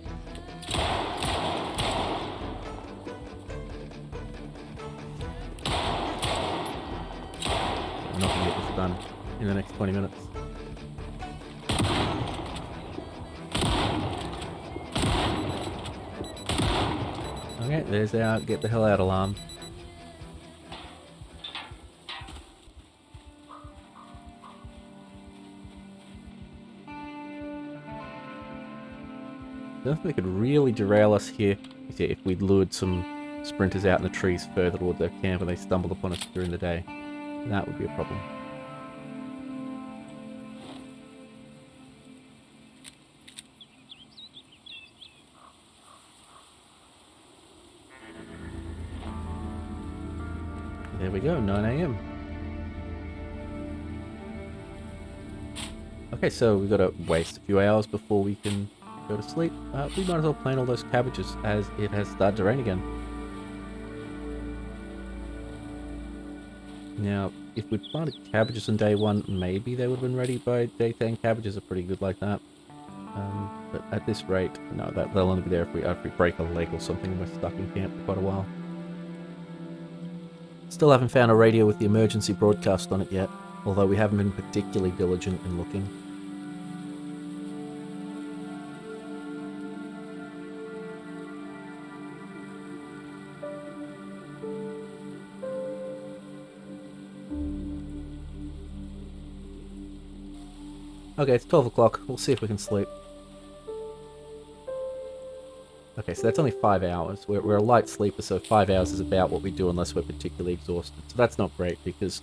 I'm not going to get this done in the next 20 minutes. Okay, there's our get the hell out alarm. I don't think they could really derail us here if we lured some sprinters out in the trees further towards our camp and they stumbled upon us during the day. That would be a problem. There we go, 9 AM. Okay, so we've got to waste a few hours before we can go to sleep. We might as well plant all those cabbages as it has started to rain again. Now, if we'd planted cabbages on day 1, maybe they would have been ready by day 10. Cabbages are pretty good like that. But at this rate, no, they'll only be there if we break a leg or something and we're stuck in camp for quite a while. Still haven't found a radio with the emergency broadcast on it yet, although we haven't been particularly diligent in looking. Okay, it's 12 o'clock. We'll see if we can sleep. Okay, so that's only 5 hours. We're a light sleeper, so 5 hours is about what we do unless we're particularly exhausted. So that's not great because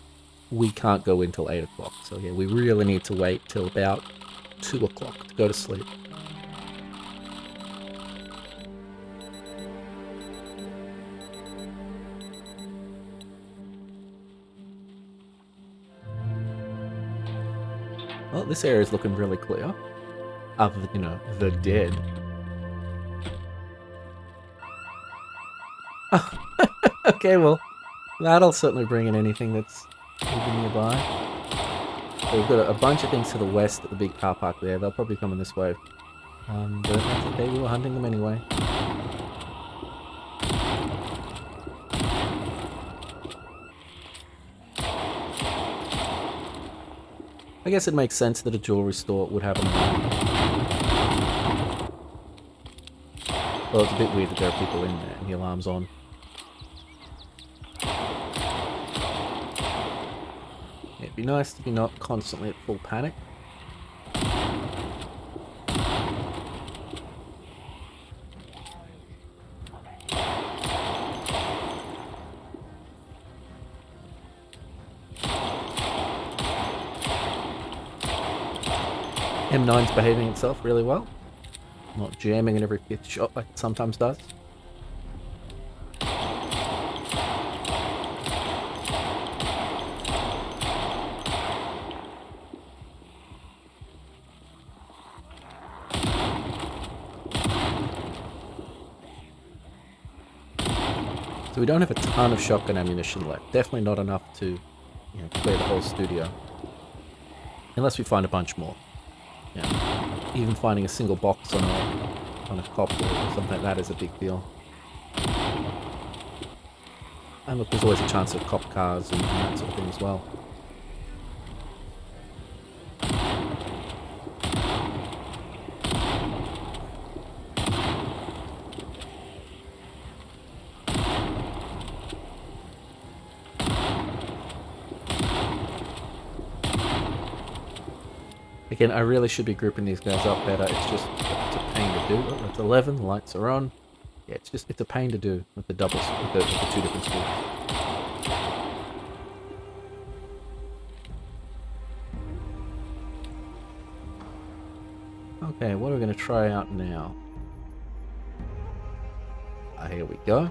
we can't go in till 8 o'clock. So yeah, we really need to wait till about 2 o'clock to go to sleep. Well, this area is looking really clear. Other than, you know, the dead. Okay, well, that'll certainly bring in anything that's even nearby. So we've got a bunch of things to the west at the big car park there. They'll probably come in this way. But that's okay, we were hunting them anyway. I guess it makes sense that a jewelry store would have an alarm. Well, it's a bit weird that there are people in there and the alarm's on. Yeah, it'd be nice to be not constantly at full panic. M9's behaving itself really well. Not jamming in every fifth shot like it sometimes does. So we don't have a ton of shotgun ammunition left. Definitely not enough to, clear the whole studio. Unless we find a bunch more. Yeah. Even finding a single box on a cop or something like that is a big deal. And look, there's always a chance of cop cars and that sort of thing as well. Again, I really should be grouping these guys up better. It's a pain to do. Oh, it's 11, the lights are on. Yeah, it's a pain to do with the doubles, with the two different schools. Okay, what are we going to try out now? Here we go.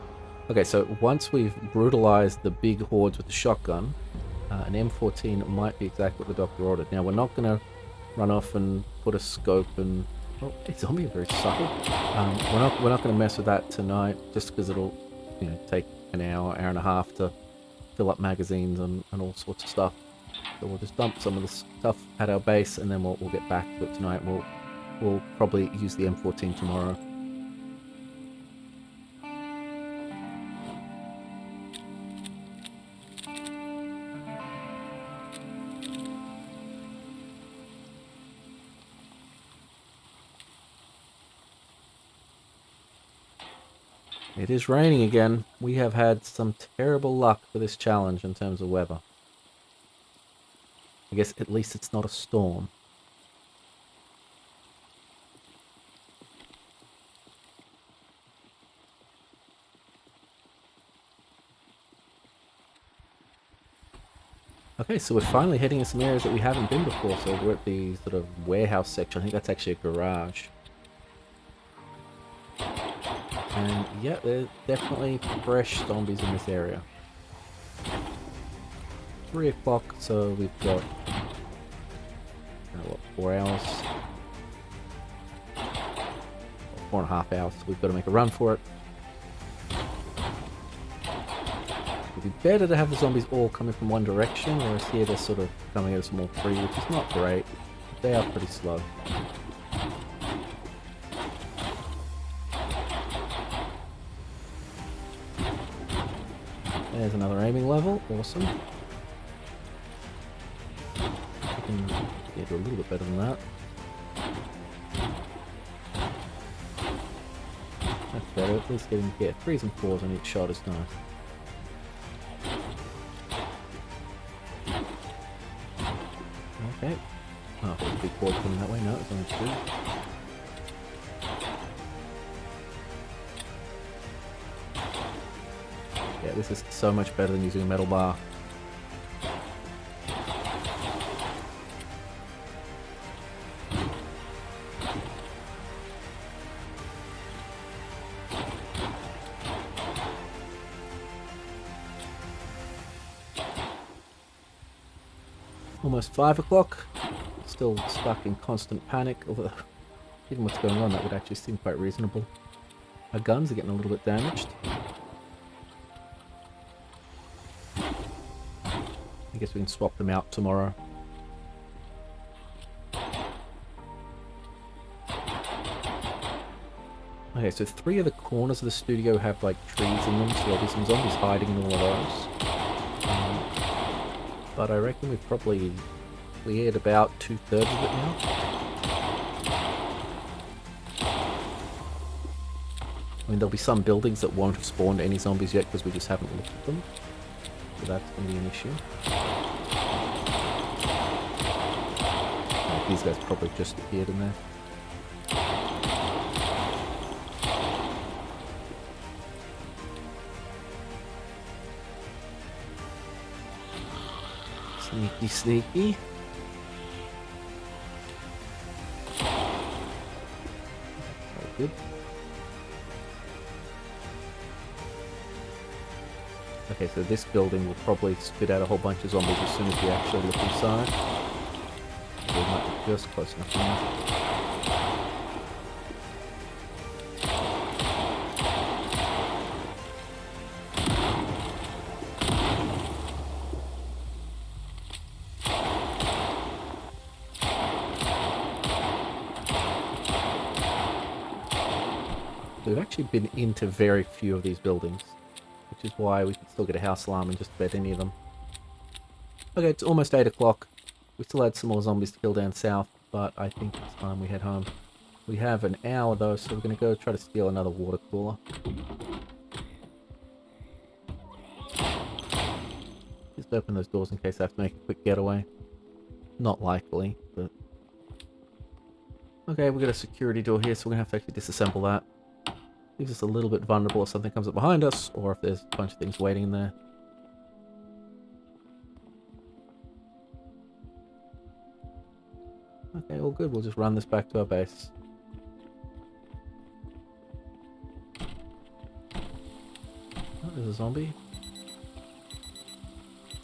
Okay, so once we've brutalized the big hordes with the shotgun, an M14 might be exactly what the doctor ordered. Now, we're not going to run off and put a scope and... Oh, hey, zombie are very subtle. We're not going to mess with that tonight, just because it'll, take an hour and a half to fill up magazines and all sorts of stuff. So we'll just dump some of the stuff at our base, and then we'll get back to it tonight. We'll probably use the M14 tomorrow. It is raining again. We have had some terrible luck for this challenge in terms of weather. I guess at least it's not a storm. Okay, so we're finally heading in some areas that we haven't been before. So we're at the sort of warehouse section. I think that's actually a garage. And yeah, there's definitely fresh zombies in this area. 3 o'clock, so we've got, what, 4 hours? 4.5 hours, so we've got to make a run for it. It'd be better to have the zombies all coming from one direction, whereas here they're sort of coming at us more free, which is not great. They are pretty slow. There's another aiming level, awesome. I can do a little bit better than that. That's better, at least getting 3s and 4s on each shot is nice. Okay. Oh, there's a big horde coming that way, no, it's only 2. Yeah, this is so much better than using a metal bar. Almost 5 o'clock. Still stuck in constant panic, although given what's going on, that would actually seem quite reasonable. Our guns are getting a little bit damaged. I guess we can swap them out tomorrow. Okay, so 3 of the corners of the studio have like trees in them, so there'll be some zombies hiding in all of those. But I reckon we've probably cleared about 2/3 of it now. I mean, there'll be some buildings that won't have spawned any zombies yet because we just haven't looked at them. So that's going to be an issue. These guys probably just appeared in there. Sneaky, sneaky. Very good. Okay, so this building will probably spit out a whole bunch of zombies as soon as we actually look inside. We might be just close enough now. We've actually been into very few of these buildings, which is why we can still get a house alarm and just bet any of them. Okay, it's almost 8 o'clock. We still had some more zombies to kill down south, but I think it's time we head home. We have an hour though, so we're going to go try to steal another water cooler. Just open those doors in case I have to make a quick getaway. Not likely, but... Okay, we've got a security door here, so we're going to have to actually disassemble that. Leaves us a little bit vulnerable if something comes up behind us, or if there's a bunch of things waiting in there. Okay, all good. We'll just run this back to our base. Oh, there's a zombie.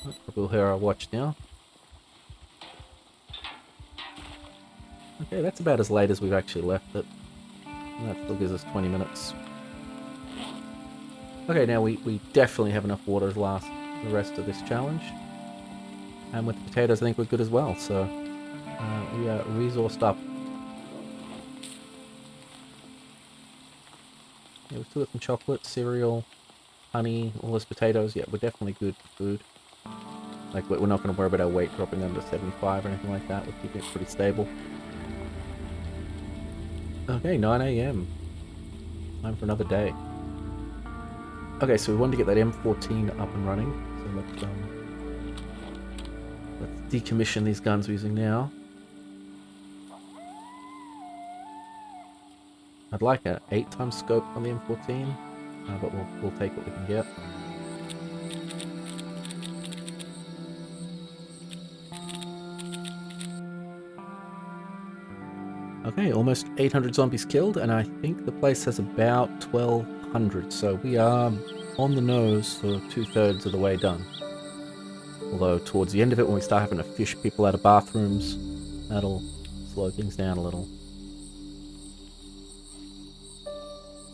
Oh, we'll hear our watch now. Okay, that's about as late as we've actually left it. And that still gives us 20 minutes. Okay, now we definitely have enough water to last the rest of this challenge. And with the potatoes, I think we're good as well, so we are resourced up. Yeah, we've still got some chocolate, cereal, honey, all those potatoes. Yeah, we're definitely good for food. Like, we're not going to worry about our weight dropping under 75 or anything like that. We're keeping it pretty stable. Okay, 9 AM. Time for another day. Okay, so we wanted to get that M14 up and running. So let's decommission these guns we're using now. I'd like an 8x scope on the M14, but we'll take what we can get. Okay, almost 800 zombies killed, and I think the place has about 1,200, so we are on the nose for 2/3 of the way done. Although towards the end of it, when we start having to fish people out of bathrooms, that'll slow things down a little.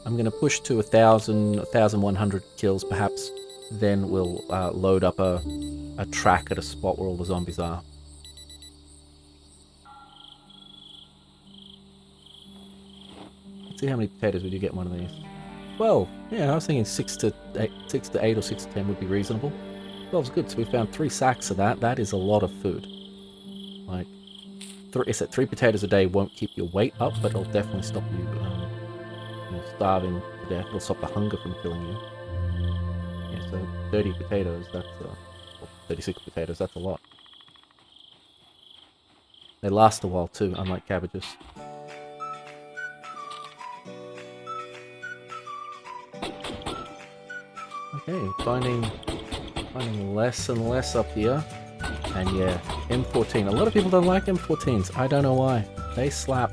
I'm going to push to 1,000, 1,100 kills perhaps, then we'll load up a track at a spot where all the zombies are. Let's see how many potatoes we do get in one of these. 12. Yeah, I was thinking 6 to 8 or 6 to 10 would be reasonable. 12's good, so we found 3 sacks of that. That is a lot of food. Like, 3 potatoes a day won't keep your weight up, but it'll definitely stop you, starving to death. It'll stop the hunger from killing you. Yeah, so 30 potatoes, that's, 36 potatoes, that's a lot. They last a while too, unlike cabbages. Okay, finding less and less up here. And yeah, M14. A lot of people don't like M14s. I don't know why. They slap.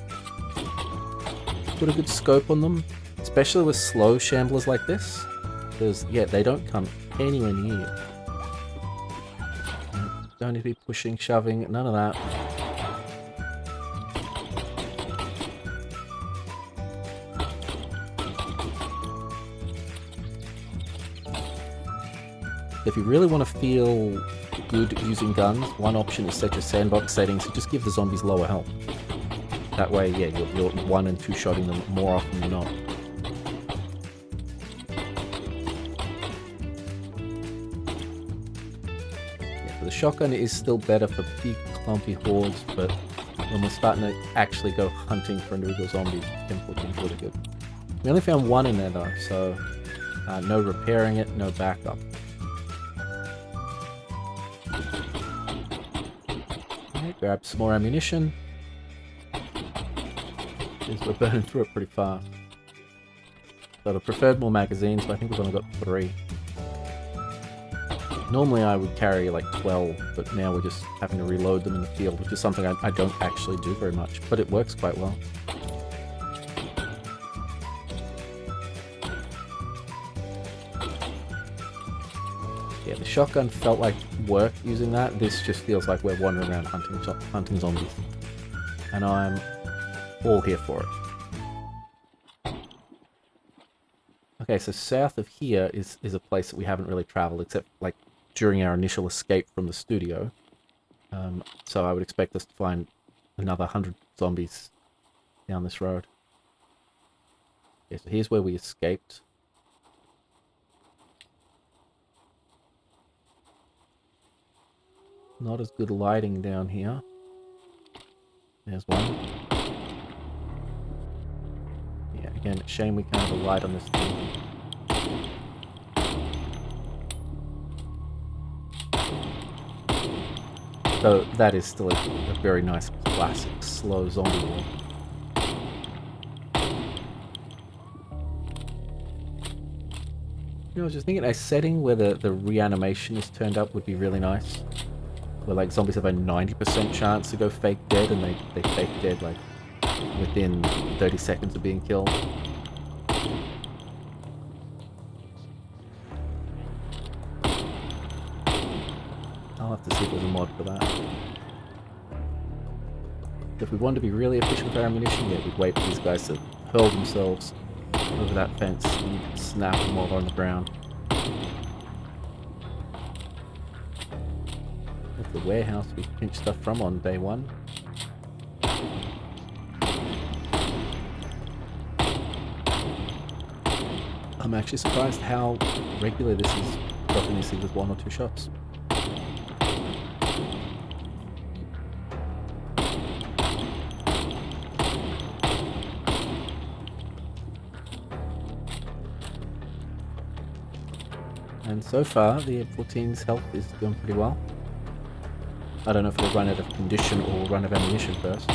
Put a good scope on them, especially with slow shamblers like this. Because, yeah, they don't come anywhere near you. Don't need to be pushing, shoving, none of that. If you really want to feel good using guns, one option is set your sandbox settings to just give the zombies lower health. That way, yeah, you're 1- and 2-shotting them more often than not. So the shotgun is still better for big clumpy hordes, but when we're starting to actually go hunting for individual zombies, M14's really good. We only found one in there though, so no repairing it, no backup. Okay, grab some more ammunition. Because we're burning through it pretty fast. So I preferred more magazines, but I think we've only got 3. Normally I would carry like 12, but now we're just having to reload them in the field, which is something I don't actually do very much, but it works quite well. Yeah, the shotgun felt like work using that. This just feels like we're wandering around hunting zombies. And I'm all here for it. Okay, so south of here is a place that we haven't really traveled, except like during our initial escape from the studio. So I would expect us to find another 100 zombies down this road. Okay, so here's where we escaped. Not as good lighting down here. There's one. Yeah, again, shame we can't have a light on this thing. So that is still a very nice classic slow zombie war. You know, I was just thinking a setting where the reanimation is turned up would be really nice. Where like zombies have a 90% chance to go fake dead, and they fake dead like within 30 seconds of being killed. I'll have to see if there's a mod for that. If we wanted to be really efficient with our ammunition, yeah, we'd wait for these guys to hurl themselves over that fence and snap them while they're on the ground. That's the warehouse we pinched stuff from on day 1. I'm actually surprised how regular this is, dropping these things with 1 or 2 shots. And so far, the M14's health is doing pretty well. I don't know if it'll run out of condition or run out of ammunition first. I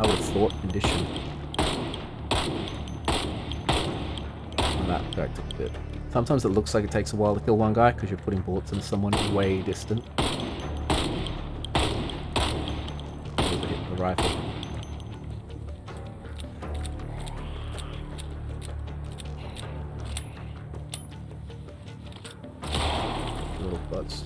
would have thought condition. And that took a bit. Sometimes it looks like it takes a while to kill one guy because you're putting bullets into someone way distant. There's a hit with the rifle. Little butts.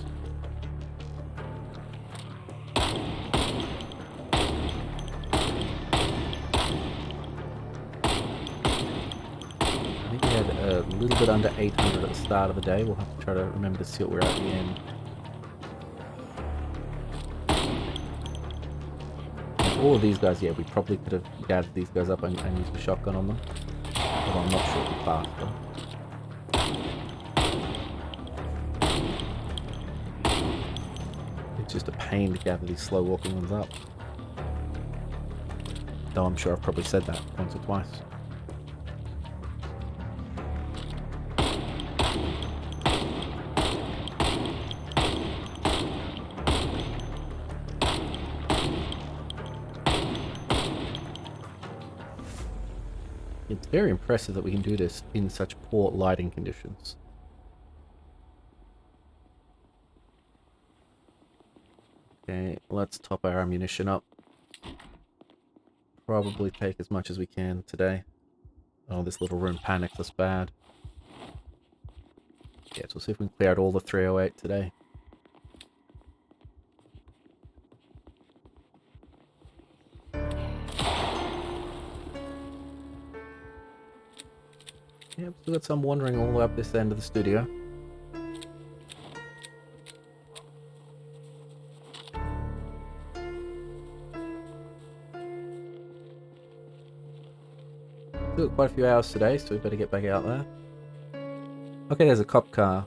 I think we had a little bit under 800 at the start of the day. We'll have to try to remember to see what we're at the end. And all of these guys, yeah, we probably could have gathered these guys up and used a shotgun on them. Although I'm not sure it'd be faster. It's just a pain to gather these slow walking ones up. Though I'm sure I've probably said that once or twice. It's very impressive that we can do this in such poor lighting conditions. Okay, let's top our ammunition up. Probably take as much as we can today. Oh, this little room panics us bad. Yeah, so we'll see if we can clear out all the 308 today. Yep, still got some wandering all the way up this end of the studio. Still got quite a few hours today, so we better get back out there. Okay, there's a cop car.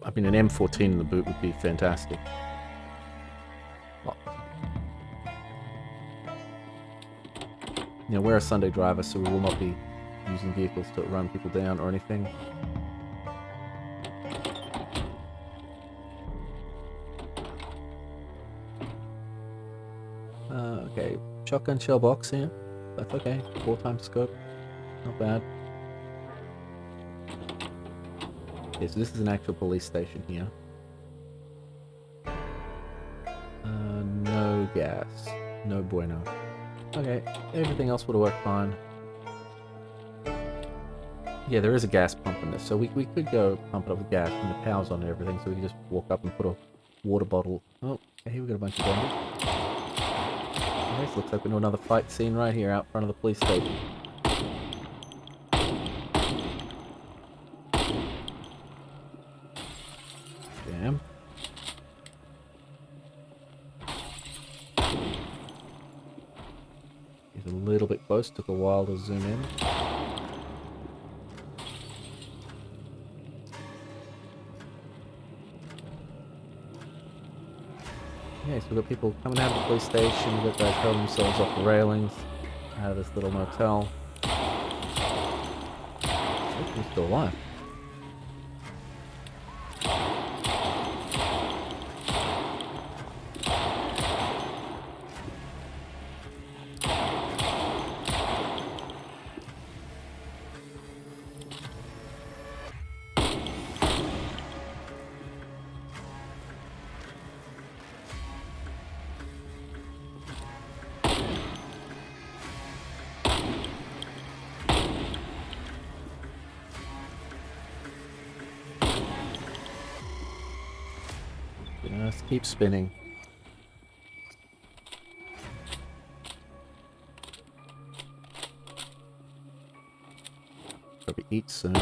I mean, an M14 in the boot would be fantastic. You know, we're a Sunday driver, so we will not be using vehicles to run people down or anything. Okay, shotgun shell box here. That's okay. 4x scope. Not bad. Okay, so this is an actual police station here. No gas. No bueno. Okay, everything else would have worked fine. Yeah, there is a gas pump in this, so we could go pump it up with gas and the power's on and everything, so we can just walk up and put a water bottle. Oh, okay, here we got a bunch of zombies. Okay, so looks like we know another fight scene right here out front of the police station. Damn. He's a little bit close, took a while to zoom in. Okay, so we've got people coming out of the police station, we've got guys hurling themselves off the railings out of this little motel. He's still alive. Just keep spinning. Probably eat soon.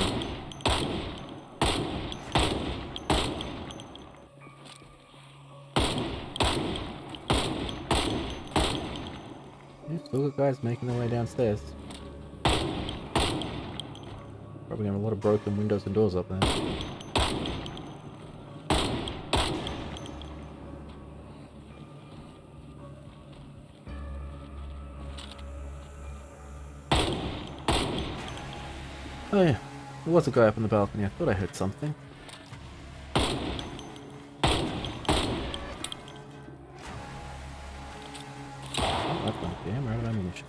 Yeah, still got guys making their way downstairs. Probably got a lot of broken windows and doors up there. Oh yeah, there was a guy up on the balcony. I thought I heard something. Oh, I've got a damn out of ammunition.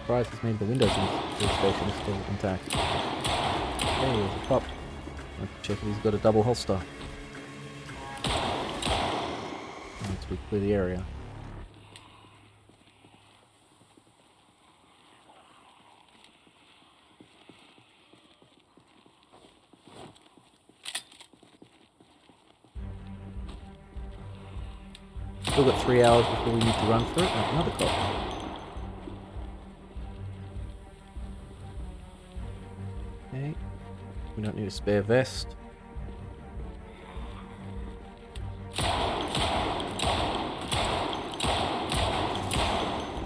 Surprised he's made the windows in the station is still intact. Hey, there's a cop. Let's check if he's got a double holster. Once we clear the area. Still got 3 hours before we need to run for it. Oh, another cop. Okay. We don't need a spare vest.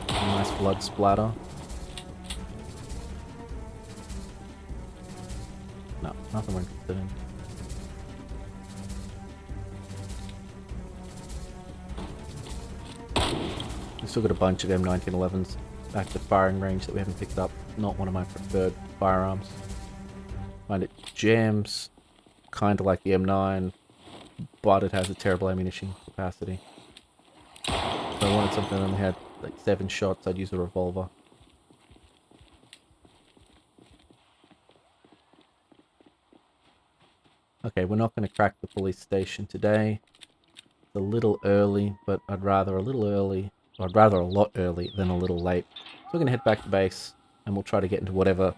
Nice blood splatter. No, nothing we're interested in. We've still got a bunch of M1911s back to firing range that we haven't picked up. Not one of my preferred firearms. Find it jams, kind of like the M9, but it has a terrible ammunition capacity. If I wanted something that only had like 7 shots, I'd use a revolver. Okay, we're not going to crack the police station today. It's a little early, but I'd rather a little early, or I'd rather a lot early than a little late. So we're going to head back to base, and we'll try to get into whatever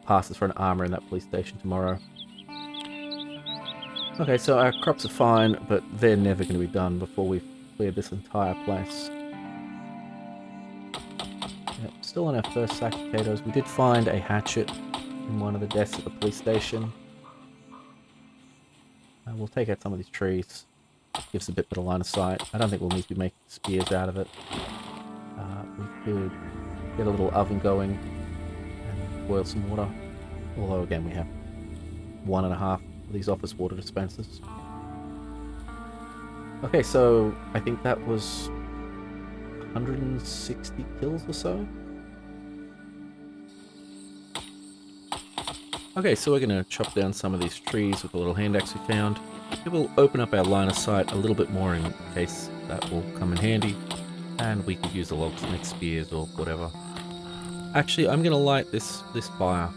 passes for an armor in that police station tomorrow. Okay, so our crops are fine, but they're never going to be done before we've cleared this entire place. Yep, still on our first sack of potatoes. We did find a hatchet in one of the desks at the police station. We'll take out some of these trees. Gives a bit better line of sight. I don't think we'll need to be making spears out of it. We could get a little oven going and boil some water. Although again, we have 1.5 of these office water dispensers. Okay, so I think that was 160 kills or so. Okay, so we're going to chop down some of these trees with a little hand axe we found. It will open up our line of sight a little bit more in case that will come in handy. And we could use the logs to make spears or whatever. Actually, I'm going to light this fire.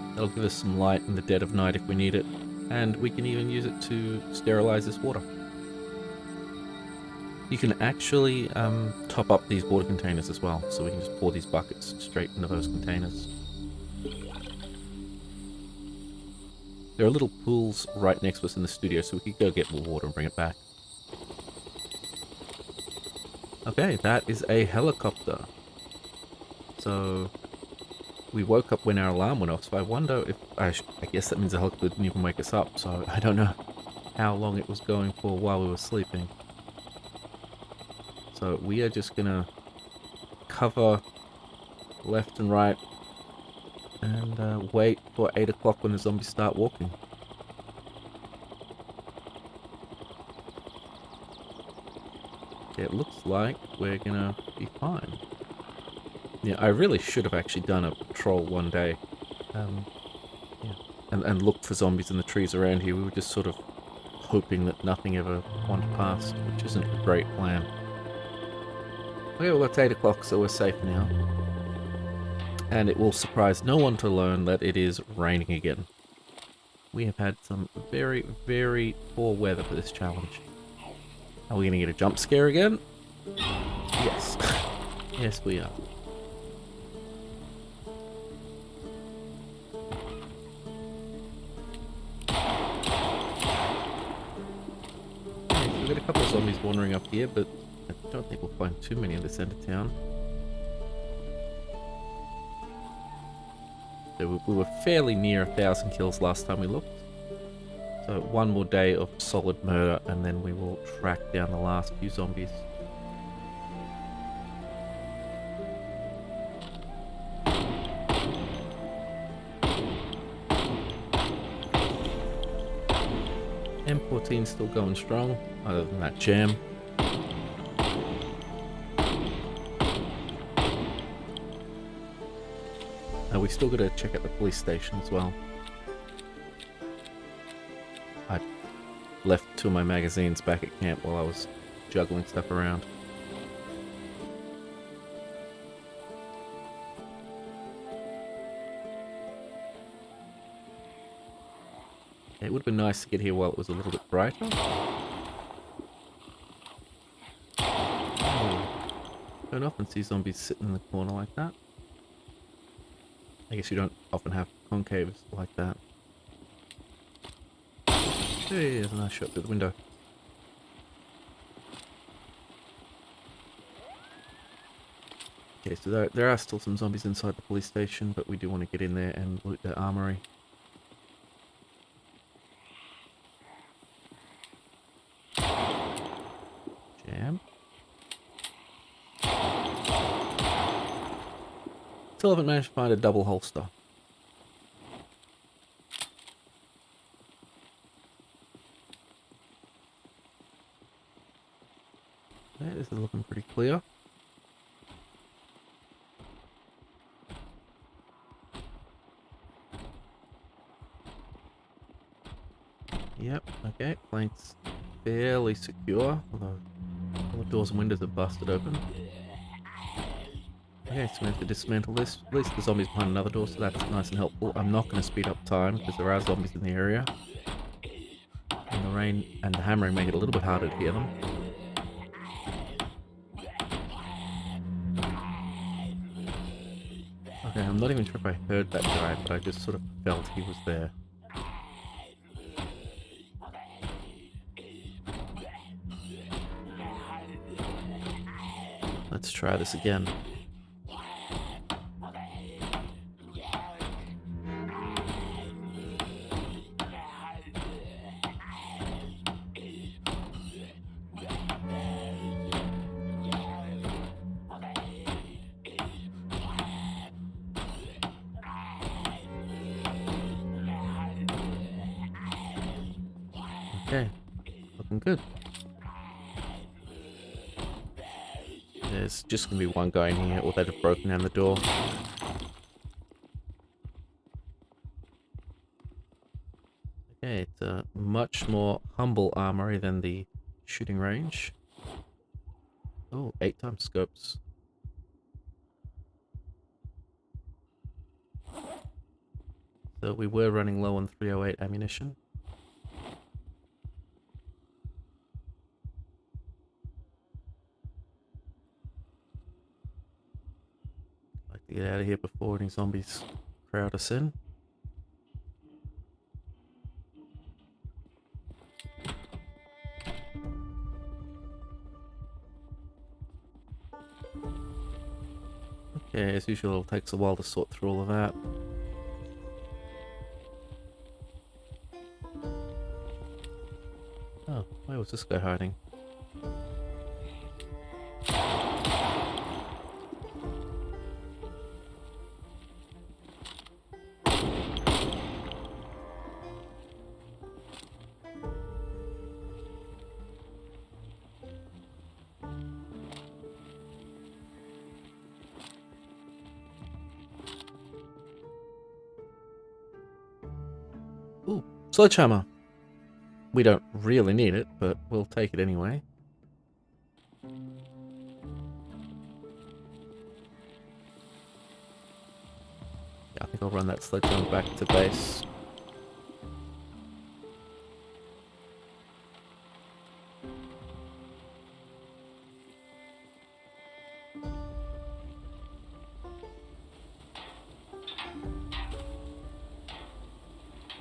That'll give us some light in the dead of night if we need it. And we can even use it to sterilize this water. You can actually top up these water containers as well. So we can just pour these buckets straight into those containers. There are little pools right next to us in the studio, so we could go get more water and bring it back. Okay, that is a helicopter. So we woke up when our alarm went off, so I wonder if... I guess that means the helicopter didn't even wake us up, so I don't know how long it was going for while we were sleeping. So we are just gonna cover left and right and wait for 8 o'clock when the zombies start walking. It looks like we're gonna be fine. Yeah, I really should have actually done a patrol one day. Yeah, and looked for zombies in the trees around here. We were just sort of hoping that nothing ever wandered past, which isn't a great plan. Okay, well it's 8 o'clock, so we're safe now. And it will surprise no one to learn that it is raining again. We have had some very, very poor weather for this challenge. Are we going to get a jump scare again? Yes. Yes, we are. Okay, so we've got a couple of zombies wandering up here, but I don't think we'll find too many in this end of town. So we were fairly near 1,000 kills last time we looked. So one more day of solid murder and then we will track down the last few zombies. M14's still going strong, other than that jam. We still got to check out the police station as well. I left 2 of my magazines back at camp while I was juggling stuff around. It would have been nice to get here while it was a little bit brighter. Oh, don't often see zombies sitting in the corner like that. I guess you don't often have concaves like that. Hey, there's a nice shot through the window. Okay, so there are still some zombies inside the police station, but we do want to get in there and loot their armory. Jam. Still haven't managed to find a double holster. Okay, this is looking pretty clear. Yep, okay, flank's fairly secure, although all the doors and windows are busted open. Okay, so we have to dismantle this. At least the zombies behind another door, so that's nice and helpful. I'm not going to speed up time because there are zombies in the area. And the rain and the hammering make it a little bit harder to hear them. Okay, I'm not even sure if I heard that guy, but I just sort of felt he was there. Let's try this again. Okay, looking good. There's just going to be one guy in here, or they'd have broken down the door. Okay, it's a much more humble armory than the shooting range. Oh, 8x scopes. So we were running low on 308 ammunition. Like to get out of here before any zombies crowd us in. Okay, as usual, it takes a while to sort through all of that. Oh, where was this guy hiding? Ooh, sledgehammer. We don't really need it, but we'll take it anyway. Yeah, I think I'll run that sledgehammer back to base.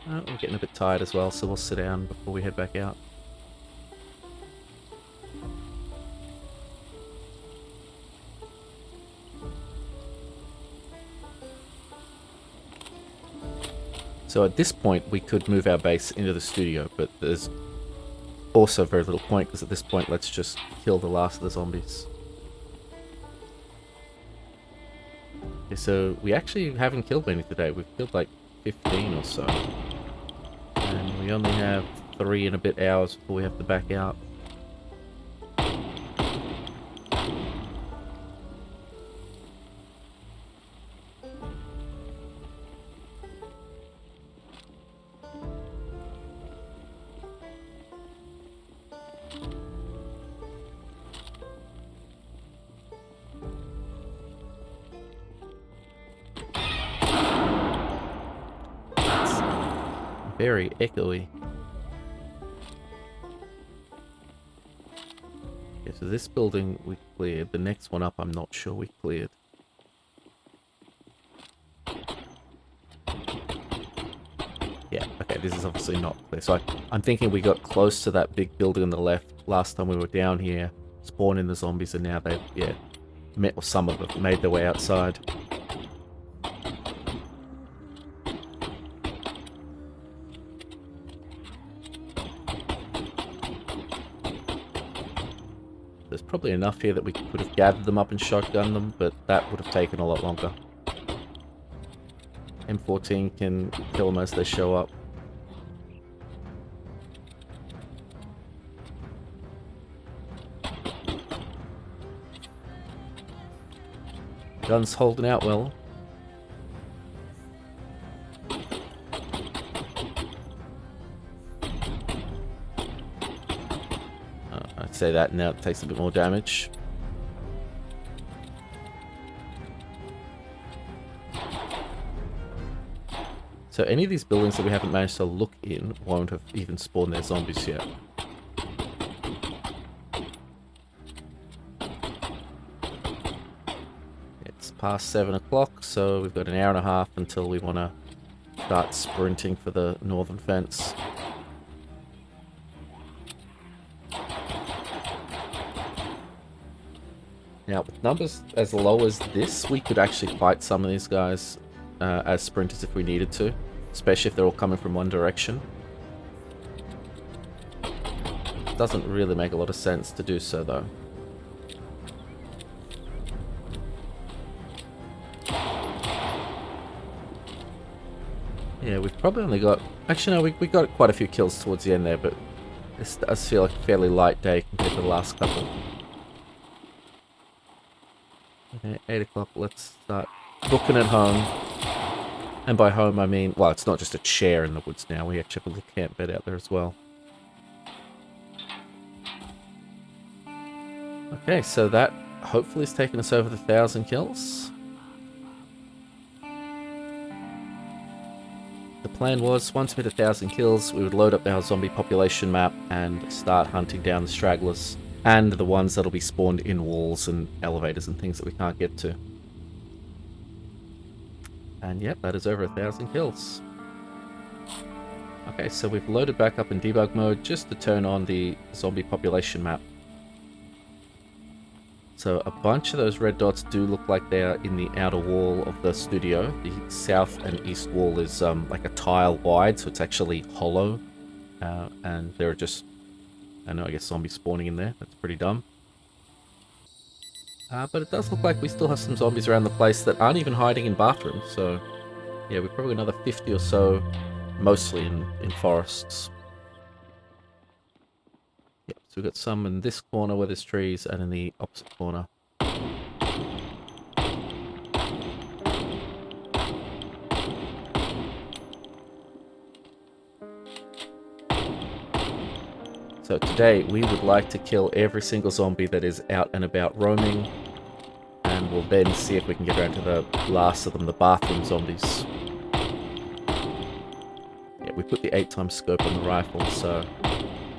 We're getting a bit tired as well, so we'll sit down before we head back out. So at this point, we could move our base into the studio, but there's also very little point, because at this point, let's just kill the last of the zombies. Okay, so we actually haven't killed many today. We've killed like 15 or so. And we only have 3 and a bit hours before we have to back out. Very echoey. Okay, so this building we cleared. The next one up I'm not sure we cleared. Yeah, okay, this is obviously not clear. So I'm thinking we got close to that big building on the left last time we were down here, spawned in the zombies, and now they've, yeah, or some of them made their way outside. There's probably enough here that we could have gathered them up and shotgunned them, but that would have taken a lot longer. M14 can kill them as they show up. Gun's holding out well. I'd say that now it takes a bit more damage. So any of these buildings that we haven't managed to look in won't have even spawned their zombies yet. It's past 7 o'clock, so we've got an hour and a half until we want to start sprinting for the northern fence. Now, with numbers as low as this, we could actually fight some of these guys as sprinters if we needed to, especially if they're all coming from one direction. Doesn't really make a lot of sense to do so, though. Yeah, we've probably only got... Actually, no, we got quite a few kills towards the end there, but This does feel like a fairly light day compared to the last couple. Okay, 8 o'clock, let's start booking it home. And by home I mean, well, it's not just a chair in the woods now, we actually have a little camp bed out there as well. Okay, so that hopefully has taken us over the 1,000 kills. The plan was, once we hit 1,000 kills, we would load up our zombie population map and start hunting down the stragglers and the ones that'll be spawned in walls and elevators and things that we can't get to. And yep, that is over 1,000 kills. Okay, so we've loaded back up in debug mode just to turn on the zombie population map. So a bunch of those red dots do look like they are in the outer wall of the studio. The south and east wall is like a tile wide, so it's actually hollow. And there are just, I don't know, I guess zombies spawning in there. That's pretty dumb. But it does look like we still have some zombies around the place that aren't even hiding in bathrooms. So yeah, we're probably another 50 or so, mostly in forests. Yep, so we've got some in this corner where there's trees and in the opposite corner. So today we would like to kill every single zombie that is out and about roaming, and we'll then see if we can get around to the last of them, the bathroom zombies. Yeah, we put the 8x scope on the rifle, so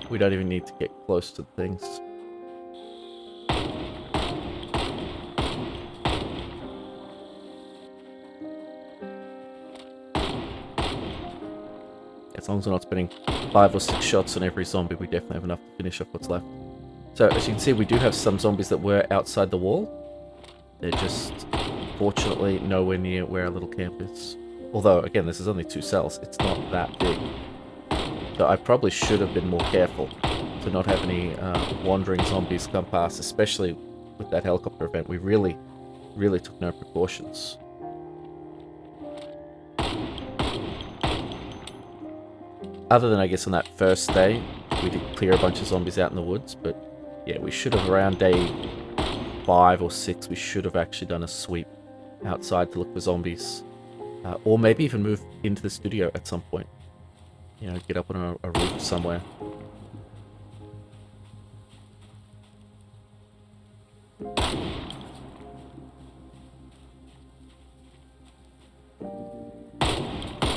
we don't even need to get close to the things. As long as we're not spending 5 or 6 shots on every zombie, we definitely have enough to finish off what's left. So as you can see, we do have some zombies that were outside the wall. They're just, fortunately, nowhere near where our little camp is. Although, again, this is only 2 cells. It's not that big. So I probably should have been more careful to not have any wandering zombies come past, especially with that helicopter event. We really took no precautions. Other than, I guess, on that first day, we did clear a bunch of zombies out in the woods, but yeah, we should have, around day 5 or 6, we should have actually done a sweep outside to look for zombies. Or maybe even move into the studio at some point. You know, get up on a roof somewhere.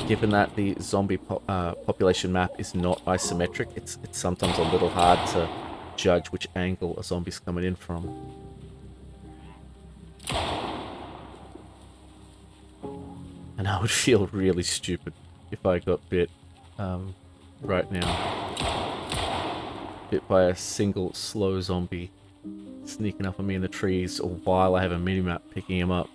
Given that the zombie population map is not isometric, it's sometimes a little hard to judge which angle a zombie's coming in from. And I would feel really stupid if I got bit right now. Bit by a single slow zombie sneaking up on me in the trees, or while I have a minimap picking him up.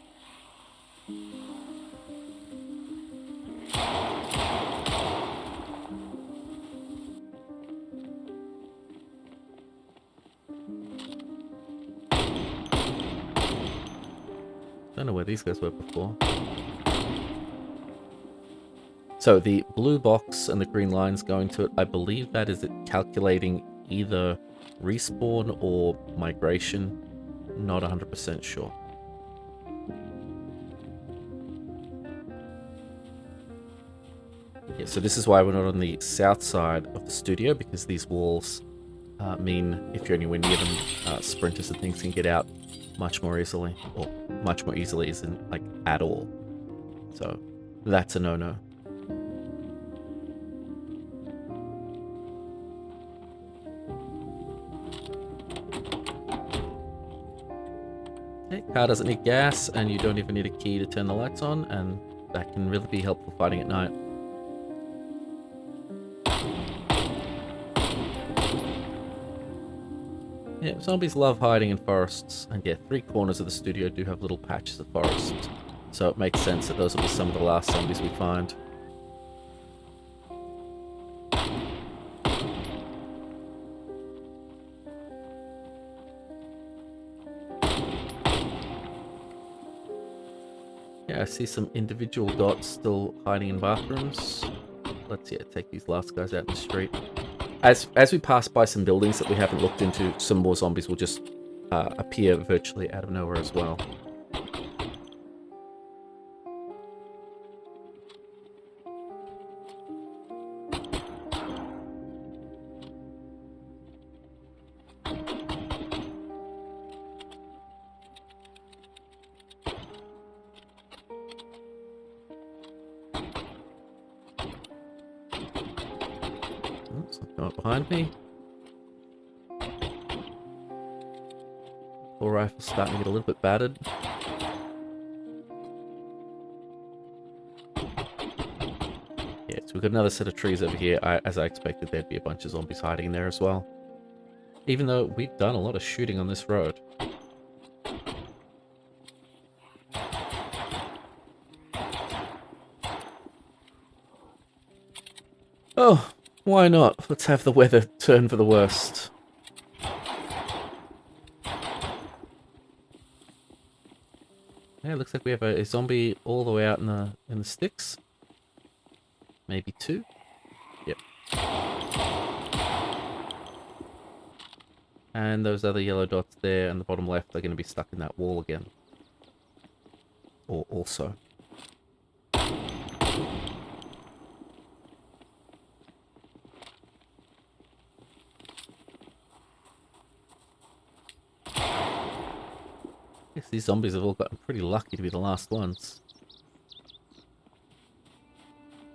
Don't know where these guys were before. So the blue box and the green lines going to it, I believe that is it calculating either respawn or migration. Not 100% sure. Yeah, so this is why we're not on the south side of the studio, because these walls mean if you're anywhere near them, sprinters and things can get out much more easily, or much more easily isn't like at all. So that's a no-no. Okay, car doesn't need gas, and you don't even need a key to turn the lights on, and that can really be helpful fighting at night. Yeah, zombies love hiding in forests, and yeah, 3 corners of the studio do have little patches of forest, so it makes sense that those will be some of the last zombies we find. Yeah, I see some individual dots still hiding in bathrooms. Let's take these last guys out in the street. as we pass by some buildings that we haven't looked into, some more zombies will just appear virtually out of nowhere as well. Something up behind me. Full rifle's starting to get a little bit battered. Yeah, so we've got another set of trees over here. As I expected, there'd be a bunch of zombies hiding there as well. Even though we've done a lot of shooting on this road. Oh, why not? Let's have the weather turn for the worst. Yeah, it looks like we have a zombie all the way out in the sticks. Maybe two. Yep. And those other yellow dots there on the bottom left are going to be stuck in that wall again. Or also. I guess these zombies have all gotten pretty lucky to be the last ones.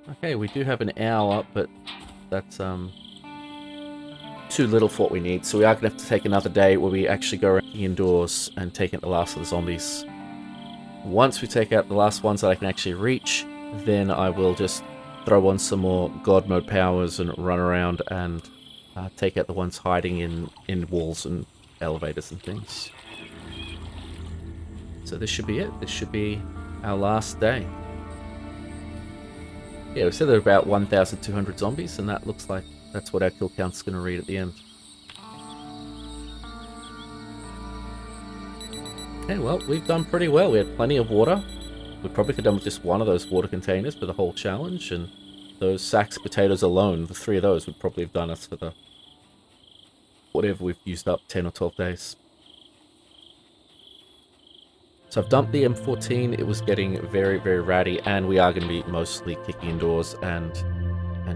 Okay, we do have an hour, but that's too little for what we need. So we are going to have to take another day where we actually go around indoors and take out the last of the zombies. Once we take out the last ones that I can actually reach, then I will just throw on some more God mode powers and run around and take out the ones hiding in walls and elevators and things. So this should be it. This should be our last day. Yeah, we said there are about 1,200 zombies, and that looks like that's what our kill count's going to read at the end. Okay, well, we've done pretty well. We had plenty of water. We probably could have done with just one of those water containers for the whole challenge, and those sacks of potatoes alone, the 3 of those would probably have done us for the whatever we've used up, 10 or 12 days. So I've dumped the M14, it was getting very, very ratty, and we are going to be mostly kicking indoors and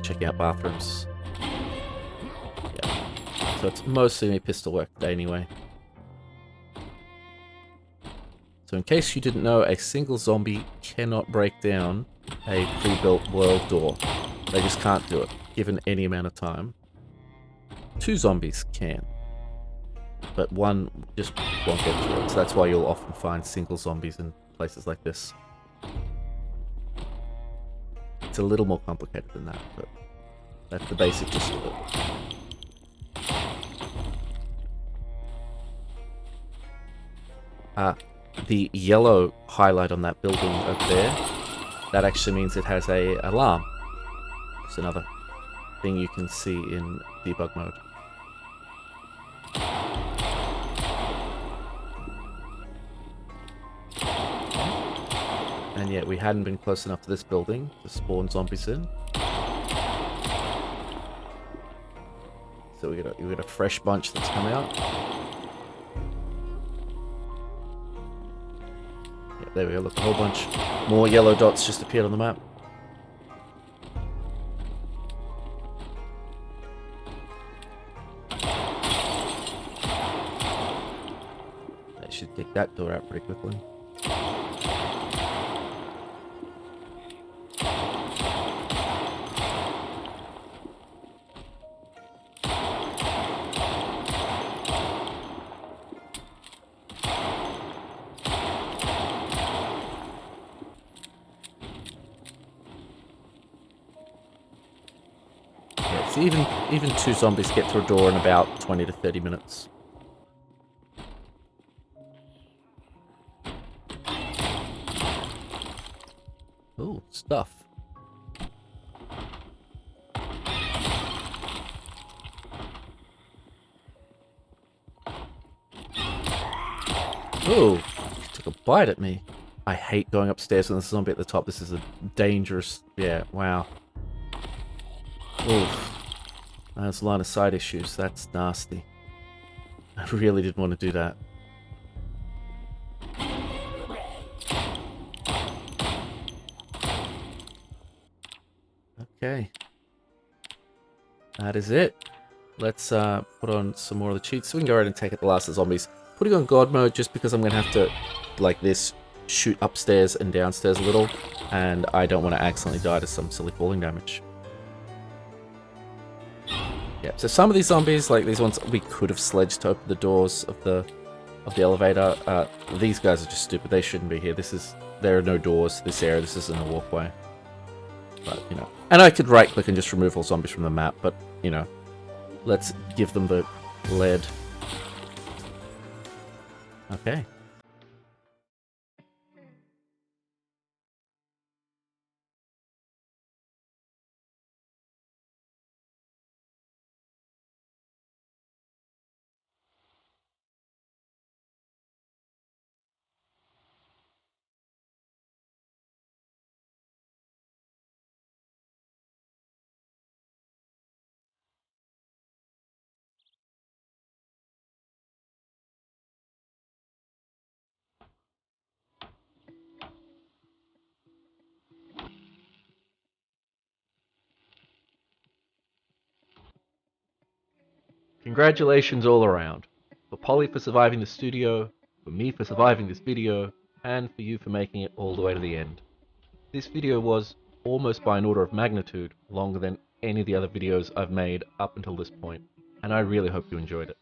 checking out bathrooms. Yeah. So it's mostly me pistol work today anyway. So in case you didn't know, a single zombie cannot break down a pre-built world door. They just can't do it, given any amount of time. 2 zombies can. But one just won't get through it, so that's why you'll often find single zombies in places like this. It's a little more complicated than that, but that's the basic gist of it. The yellow highlight on that building over there, that actually means it has a alarm. It's another thing you can see in debug mode. And yet we hadn't been close enough to this building to spawn zombies in. So we got a fresh bunch that's come out. Yeah, there we go, look, a whole bunch more yellow dots just appeared on the map. They should kick that door out pretty quickly. So even 2 zombies get through a door in about 20 to 30 minutes. Ooh, stuff. Ooh, took a bite at me. I hate going upstairs when there's a zombie at the top. This is a dangerous... Yeah, wow. Oof. There's line of sight issues. That's nasty. I really didn't want to do that. Okay. That is it. Let's put on some more of the cheats so we can go ahead and take out the last of the zombies. Putting on God mode just because I'm going to have to, like this, shoot upstairs and downstairs a little. And I don't want to accidentally die to some silly falling damage. Yeah, so some of these zombies, like these ones, we could have sledged to open the doors of the elevator. These guys are just stupid. They shouldn't be here. There are no doors to this area. This isn't a walkway. But, you know. And I could right-click and just remove all zombies from the map, but, you know. Let's give them the lead. Okay. Congratulations all around. For Polly for surviving the studio, for me for surviving this video, and for you for making it all the way to the end. This video was, almost by an order of magnitude, longer than any of the other videos I've made up until this point, and I really hope you enjoyed it.